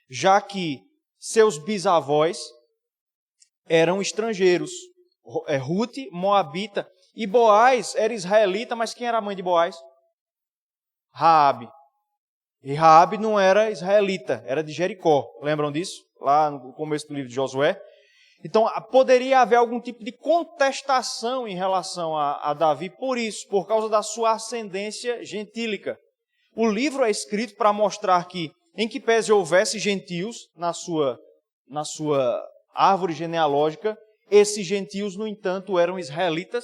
já que seus bisavós eram estrangeiros. Ruth, moabita, e Boaz era israelita, mas quem era a mãe de Boaz? Raabe. E Raabe não era israelita, era de Jericó. Lembram disso? Lá no começo do livro de Josué. Então, poderia haver algum tipo de contestação em relação a Davi por isso, por causa da sua ascendência gentílica. O livro é escrito para mostrar que, em que pese houvesse gentios na sua árvore genealógica, esses gentios, no entanto, eram israelitas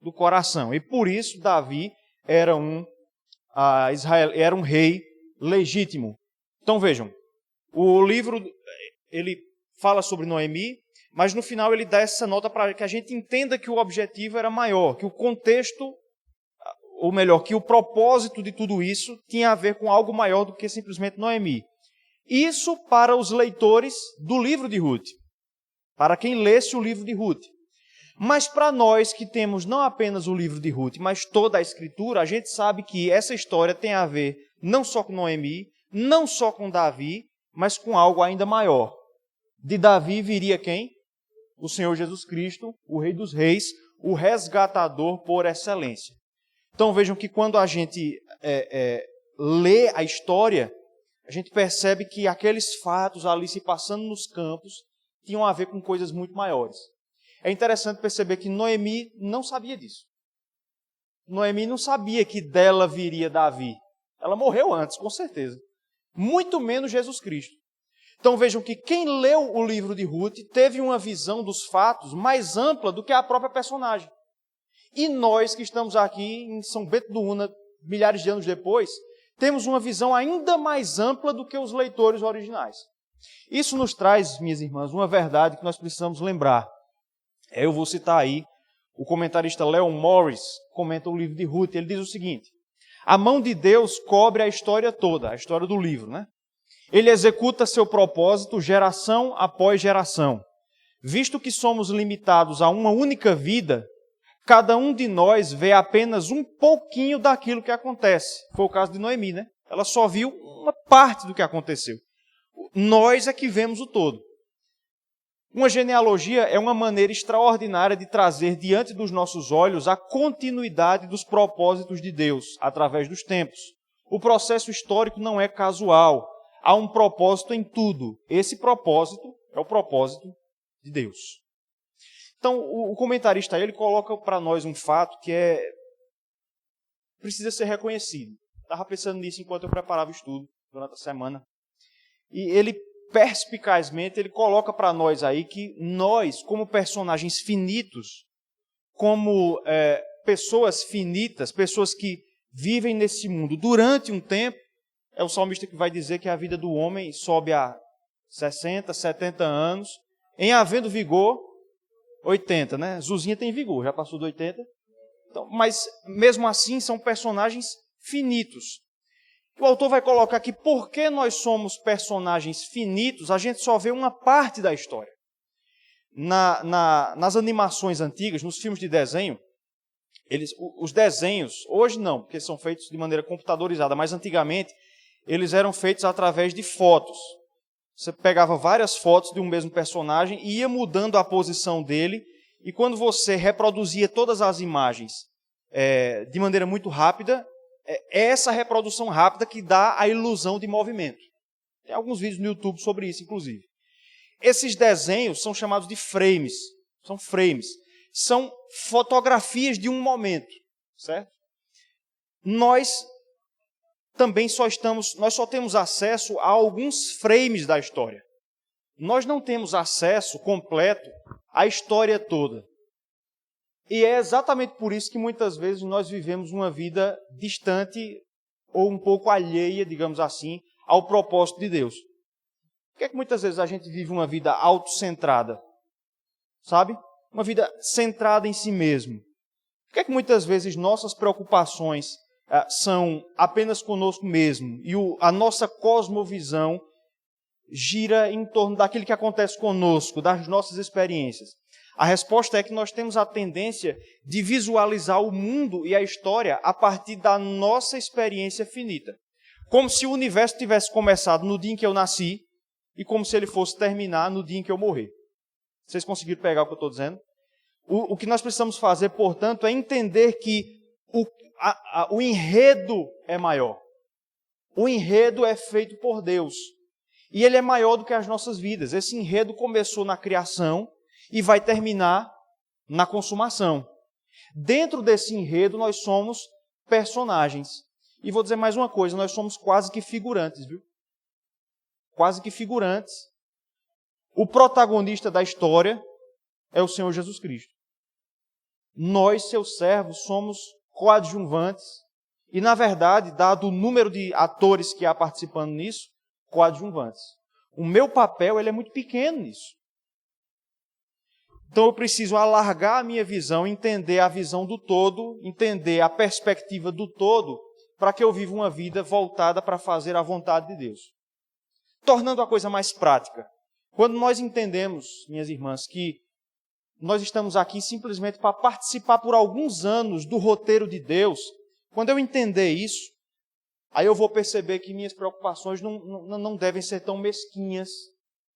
do coração. E por isso, Davi era um rei legítimo. Então, vejam, o livro ele fala sobre Noemi, mas no final ele dá essa nota para que a gente entenda que o objetivo era maior, que o contexto, ou melhor, que o propósito de tudo isso tinha a ver com algo maior do que simplesmente Noemi. Isso para os leitores do livro de Ruth, para quem lesse o livro de Ruth. Mas para nós que temos não apenas o livro de Ruth, mas toda a Escritura, a gente sabe que essa história tem a ver não só com Noemi, não só com Davi, mas com algo ainda maior. De Davi viria quem? O Senhor Jesus Cristo, o Rei dos Reis, o resgatador por excelência. Então vejam que quando a gente lê a história, a gente percebe que aqueles fatos ali se passando nos campos tinham a ver com coisas muito maiores. É interessante perceber que Noemi não sabia disso. Noemi não sabia que dela viria Davi. Ela morreu antes, com certeza. Muito menos Jesus Cristo. Então vejam que quem leu o livro de Ruth teve uma visão dos fatos mais ampla do que a própria personagem. E nós que estamos aqui em São Bento do Una, milhares de anos depois, temos uma visão ainda mais ampla do que os leitores originais. Isso nos traz, minhas irmãs, uma verdade que nós precisamos lembrar. Eu vou citar aí, o comentarista Leon Morris comenta o livro de Ruth, ele diz o seguinte: a mão de Deus cobre a história toda, a história do livro, né? Ele executa seu propósito geração após geração. Visto que somos limitados a uma única vida, cada um de nós vê apenas um pouquinho daquilo que acontece. Foi o caso de Noemi, né? Ela só viu uma parte do que aconteceu. Nós é que vemos o todo. Uma genealogia é uma maneira extraordinária de trazer diante dos nossos olhos a continuidade dos propósitos de Deus através dos tempos. O processo histórico não é casual. Há um propósito em tudo. Esse propósito é o propósito de Deus. Então, o comentarista ele coloca para nós um fato que precisa ser reconhecido. Estava pensando nisso enquanto eu preparava o estudo durante a semana. E ele, perspicazmente, ele coloca para nós aí que nós, como personagens finitos, como pessoas finitas, pessoas que vivem nesse mundo durante um tempo, é o salmista que vai dizer que a vida do homem sobe a 60, 70 anos, em havendo vigor, 80, né? Zuzinha tem vigor, já passou de 80. Então, mas, mesmo assim, são personagens finitos. O autor vai colocar aqui, porque nós somos personagens finitos, a gente só vê uma parte da história. Nas animações antigas, nos filmes de desenho, os desenhos, hoje não, porque são feitos de maneira computadorizada, mas antigamente eles eram feitos através de fotos. Você pegava várias fotos de um mesmo personagem e ia mudando a posição dele, e quando você reproduzia todas as imagens de maneira muito rápida, é essa reprodução rápida que dá a ilusão de movimento. Tem alguns vídeos no YouTube sobre isso, inclusive. Esses desenhos são chamados de frames. São frames. São fotografias de um momento, certo? Nós também nós só temos acesso a alguns frames da história. Nós não temos acesso completo à história toda. E é exatamente por isso que muitas vezes nós vivemos uma vida distante ou um pouco alheia, digamos assim, ao propósito de Deus. Por que é que muitas vezes a gente vive uma vida autocentrada? Sabe? Uma vida centrada em si mesmo. Por que é que muitas vezes nossas preocupações são apenas conosco mesmo e a nossa cosmovisão gira em torno daquilo que acontece conosco, das nossas experiências? A resposta é que nós temos a tendência de visualizar o mundo e a história a partir da nossa experiência finita. Como se o universo tivesse começado no dia em que eu nasci e como se ele fosse terminar no dia em que eu morrer. Vocês conseguiram pegar o que eu estou dizendo? O que nós precisamos fazer, portanto, é entender que o enredo é maior. O enredo é feito por Deus. E ele é maior do que as nossas vidas. Esse enredo começou na criação e vai terminar na consumação. Dentro desse enredo, nós somos personagens. E vou dizer mais uma coisa, nós somos quase que figurantes, viu? Quase que figurantes. O protagonista da história é o Senhor Jesus Cristo. Nós, seus servos, somos coadjuvantes. E, na verdade, dado o número de atores que há participando nisso, coadjuvantes. O meu papel ele é muito pequeno nisso. Então eu preciso alargar a minha visão, entender a visão do todo, entender a perspectiva do todo, para que eu viva uma vida voltada para fazer a vontade de Deus. Tornando a coisa mais prática. Quando nós entendemos, minhas irmãs, que nós estamos aqui simplesmente para participar por alguns anos do roteiro de Deus, quando eu entender isso, aí eu vou perceber que minhas preocupações não devem ser tão mesquinhas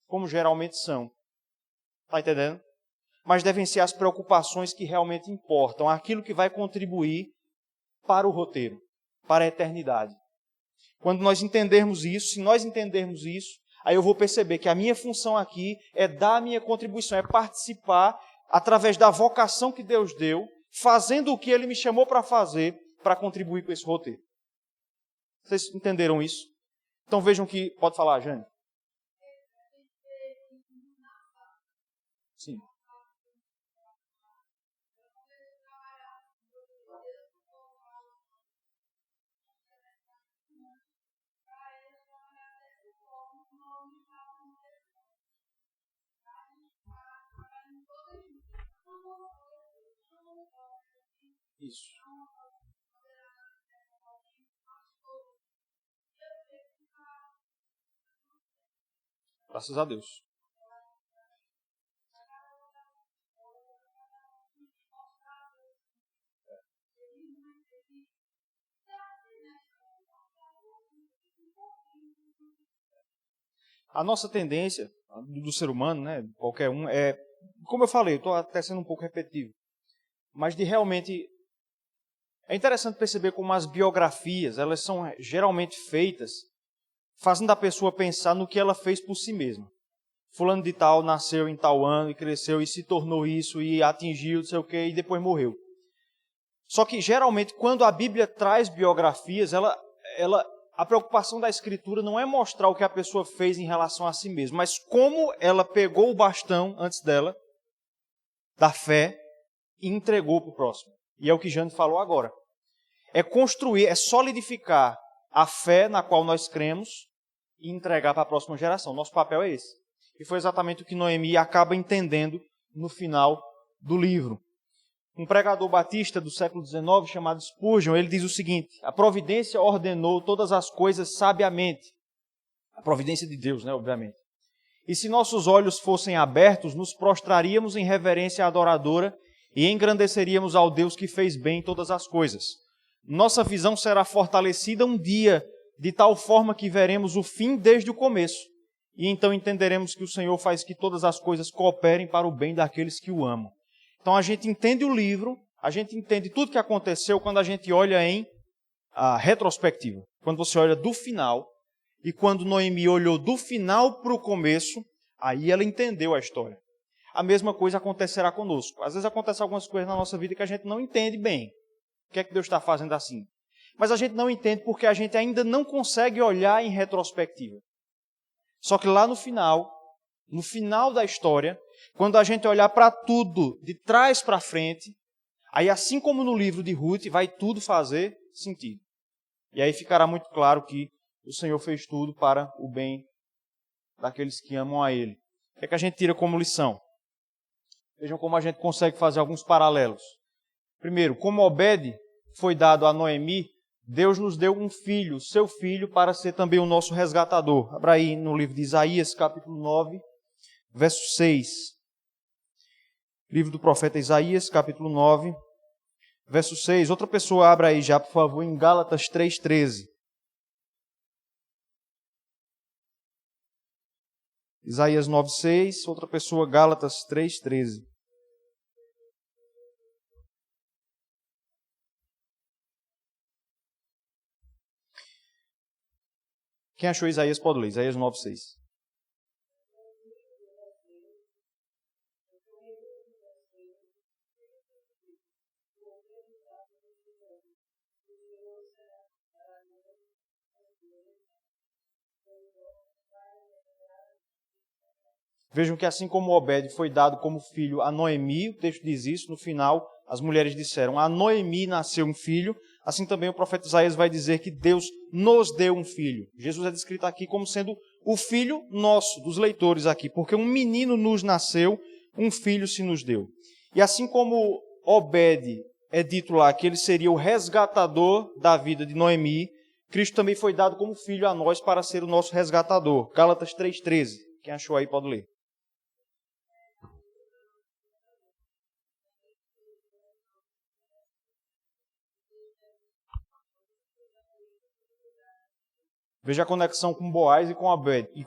como geralmente são. Está entendendo? Mas devem ser as preocupações que realmente importam, aquilo que vai contribuir para o roteiro, para a eternidade. Quando nós entendermos isso, se nós entendermos isso, aí eu vou perceber que a minha função aqui é dar a minha contribuição, é participar através da vocação que Deus deu, fazendo o que Ele me chamou para fazer, para contribuir com esse roteiro. Vocês entenderam isso? Então vejam que... Pode falar, Jane? Sim. Isso. Graças a Deus. A nossa tendência, do ser humano, né, qualquer um, como eu falei, eu estou até sendo um pouco repetitivo, mas de realmente... É interessante perceber como as biografias, elas são geralmente feitas fazendo a pessoa pensar no que ela fez por si mesma. fulano de tal nasceu em tal ano e cresceu e se tornou isso e atingiu não sei o quê e depois morreu. Só que geralmente quando a Bíblia traz biografias, a preocupação da Escritura não é mostrar o que a pessoa fez em relação a si mesma, mas como ela pegou o bastão antes dela, da fé, e entregou para o próximo. E é o que Jane falou agora. É construir, é solidificar a fé na qual nós cremos e entregar para a próxima geração. Nosso papel é esse. E foi exatamente o que Noemi acaba entendendo no final do livro. Um pregador batista do século XIX, chamado Spurgeon, ele diz o seguinte: a providência ordenou todas as coisas sabiamente. A providência de Deus, obviamente. E se nossos olhos fossem abertos, nos prostraríamos em reverência adoradora e engrandeceríamos ao Deus que fez bem todas as coisas. Nossa visão será fortalecida um dia, de tal forma que veremos o fim desde o começo. E então entenderemos que o Senhor faz que todas as coisas cooperem para o bem daqueles que o amam. Então a gente entende o livro, a gente entende tudo que aconteceu quando a gente olha em retrospectiva. Quando você olha do final, e quando Noemi olhou do final para o começo, aí ela entendeu a história. A mesma coisa acontecerá conosco. Às vezes acontecem algumas coisas na nossa vida que a gente não entende bem. O que é que Deus está fazendo assim? Mas a gente não entende porque a gente ainda não consegue olhar em retrospectiva. Só que lá no final da história, quando a gente olhar para tudo de trás para frente, aí assim como no livro de Ruth, vai tudo fazer sentido. E aí ficará muito claro que o Senhor fez tudo para o bem daqueles que amam a Ele. O que é que a gente tira como lição? Vejam como a gente consegue fazer alguns paralelos. Primeiro, como Obed foi dado a Noemi, Deus nos deu um filho, seu filho, para ser também o nosso resgatador. Abra aí no livro de Isaías, capítulo 9, verso 6. Livro do profeta Isaías, capítulo 9, verso 6. Outra pessoa abra aí já, por favor, em Gálatas 3:13. Isaías 9:6, outra pessoa, Gálatas 3:13. Quem achou Isaías pode ler, Isaías 9:6. Vejam que assim como Obed foi dado como filho a Noemi, o texto diz isso, no final as mulheres disseram, a Noemi nasceu um filho, assim também o profeta Isaías vai dizer que Deus nos deu um filho. Jesus é descrito aqui como sendo o filho nosso, dos leitores aqui, porque um menino nos nasceu, um filho se nos deu. E assim como Obed é dito lá que ele seria o resgatador da vida de Noemi, Cristo também foi dado como filho a nós para ser o nosso resgatador. Gálatas 3:13. Quem achou aí pode ler. Veja a conexão com Boaz e com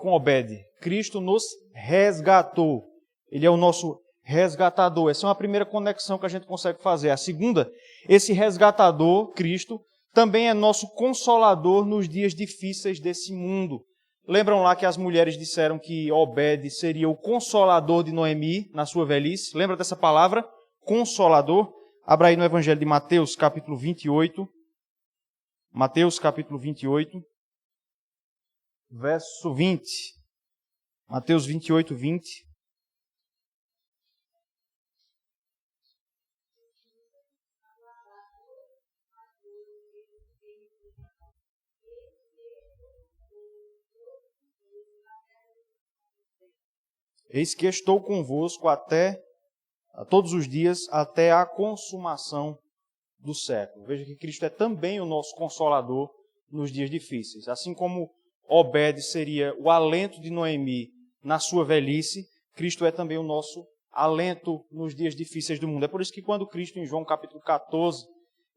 Obed. Cristo nos resgatou. Ele é o nosso resgatador. Essa é uma primeira conexão que a gente consegue fazer. A segunda, esse resgatador, Cristo, também é nosso consolador nos dias difíceis desse mundo. Lembram lá que as mulheres disseram que Obed seria o consolador de Noemi na sua velhice? Lembra dessa palavra? Consolador. Abra aí no Evangelho de Mateus, capítulo 28. Mateus, capítulo 28. Verso 20. Mateus 28, 20. Eis que estou convosco a todos os dias, até a consumação do século. Veja que Cristo é também o nosso consolador nos dias difíceis. Assim como Obed seria o alento de Noemi na sua velhice, Cristo é também o nosso alento nos dias difíceis do mundo. É por isso que quando Cristo, em João capítulo 14,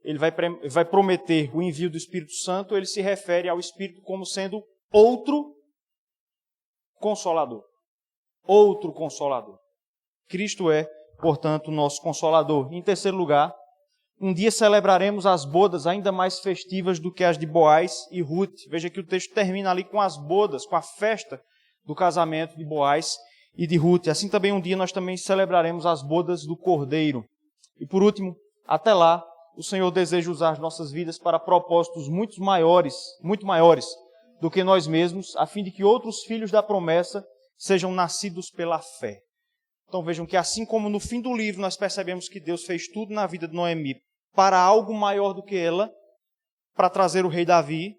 ele vai prometer o envio do Espírito Santo, ele se refere ao Espírito como sendo outro consolador. Outro consolador. Cristo é, portanto, o nosso consolador. Em terceiro lugar, um dia celebraremos as bodas ainda mais festivas do que as de Boaz e Ruth. Veja que o texto termina ali com as bodas, com a festa do casamento de Boaz e de Ruth. Assim também um dia nós também celebraremos as bodas do Cordeiro. E por último, até lá, o Senhor deseja usar as nossas vidas para propósitos muito maiores do que nós mesmos, a fim de que outros filhos da promessa sejam nascidos pela fé. Então vejam que assim como no fim do livro nós percebemos que Deus fez tudo na vida de Noemi para algo maior do que ela, para trazer o rei Davi,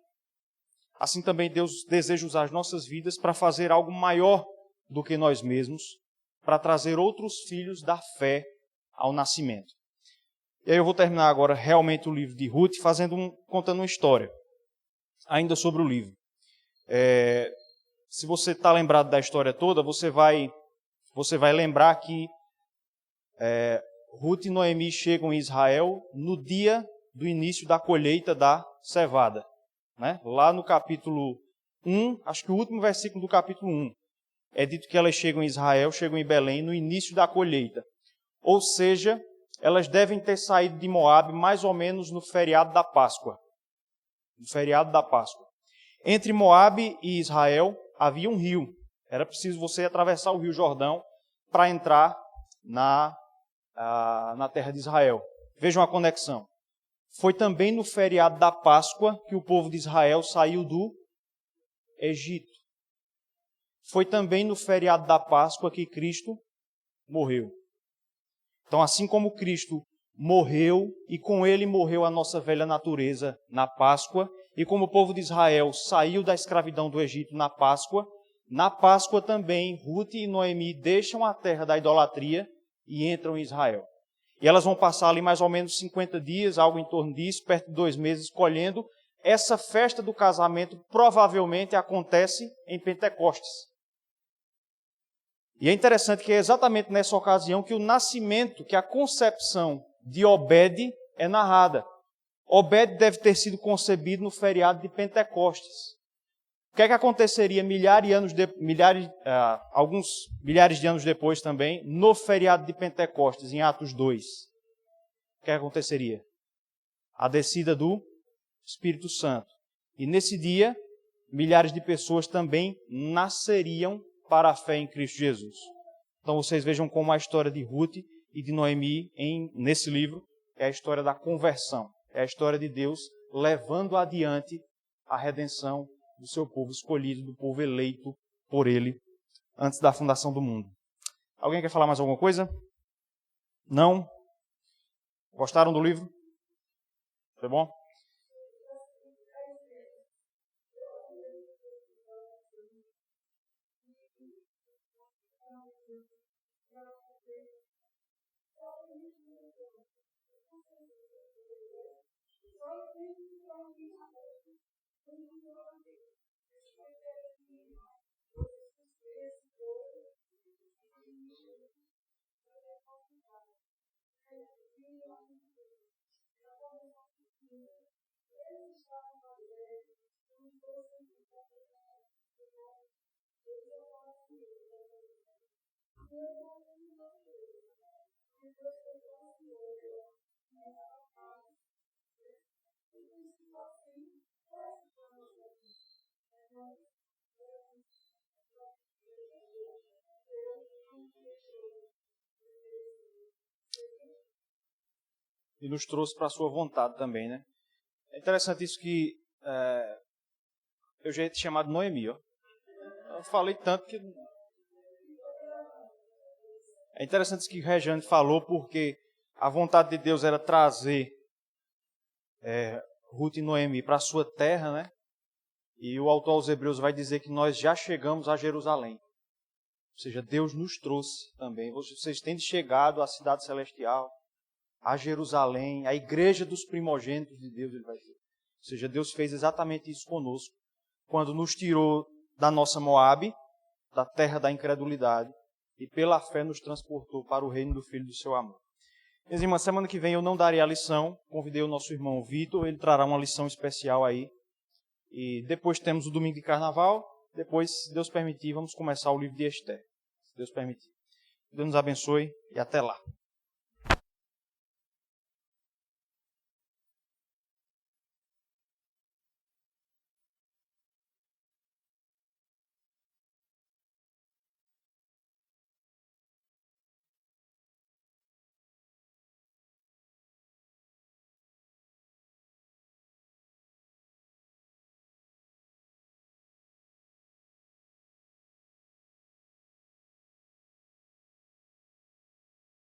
assim também Deus deseja usar as nossas vidas para fazer algo maior do que nós mesmos, para trazer outros filhos da fé ao nascimento. E aí eu vou terminar agora realmente o livro de Ruth contando uma história, ainda sobre o livro. Se você está lembrado da história toda, você vai lembrar que Ruth e Noemi chegam em Israel no dia do início da colheita da cevada. Né? Lá no capítulo 1, acho que o último versículo do capítulo 1, é dito que elas chegam em Israel, chegam em Belém no início da colheita. Ou seja, elas devem ter saído de Moabe mais ou menos no feriado da Páscoa. No feriado da Páscoa. Entre Moabe e Israel havia um rio. Era preciso você atravessar o rio Jordão para entrar na terra de Israel. Vejam a conexão. Foi também no feriado da Páscoa que o povo de Israel saiu do Egito. Foi também no feriado da Páscoa que Cristo morreu. Então, assim como Cristo morreu e com ele morreu a nossa velha natureza na Páscoa, e como o povo de Israel saiu da escravidão do Egito na Páscoa também Ruth e Noemi deixam a terra da idolatria e entram em Israel. E elas vão passar ali mais ou menos 50 dias, algo em torno disso, perto de 2 meses, colhendo. Essa festa do casamento provavelmente acontece em Pentecostes. E é interessante que é exatamente nessa ocasião que o nascimento, que a concepção de Obed é narrada. Obed deve ter sido concebido no feriado de Pentecostes. O que é que aconteceria alguns milhares de anos depois também, no feriado de Pentecostes, em Atos 2? O que é que aconteceria? A descida do Espírito Santo. E nesse dia, milhares de pessoas também nasceriam para a fé em Cristo Jesus. Então vocês vejam como a história de Ruth e de Noemi nesse livro é a história da conversão. É a história de Deus levando adiante a redenção do seu povo escolhido, do povo eleito por Ele antes da fundação do mundo. Alguém quer falar mais alguma coisa? Não? Gostaram do livro? Foi bom? E nos trouxe para a sua vontade também, né? É interessante isso que eu já ia te chamar de Noemi, ó. Eu falei tanto que... É interessante isso que Rejane falou, porque a vontade de Deus era trazer Ruth e Noemi para a sua terra, né? E o autor aos Hebreus vai dizer que nós já chegamos a Jerusalém. Ou seja, Deus nos trouxe também. Vocês têm chegado à cidade celestial, a Jerusalém, a igreja dos primogênitos de Deus, ele vai dizer. Ou seja, Deus fez exatamente isso conosco, quando nos tirou da nossa Moabe, da terra da incredulidade, e pela fé nos transportou para o reino do Filho do seu amor. Minhas irmãs, semana que vem eu não darei a lição, convidei o nosso irmão Vitor, ele trará uma lição especial aí. E depois temos o domingo de carnaval, depois, se Deus permitir, vamos começar o livro de Esther. Se Deus permitir. Deus nos abençoe e até lá.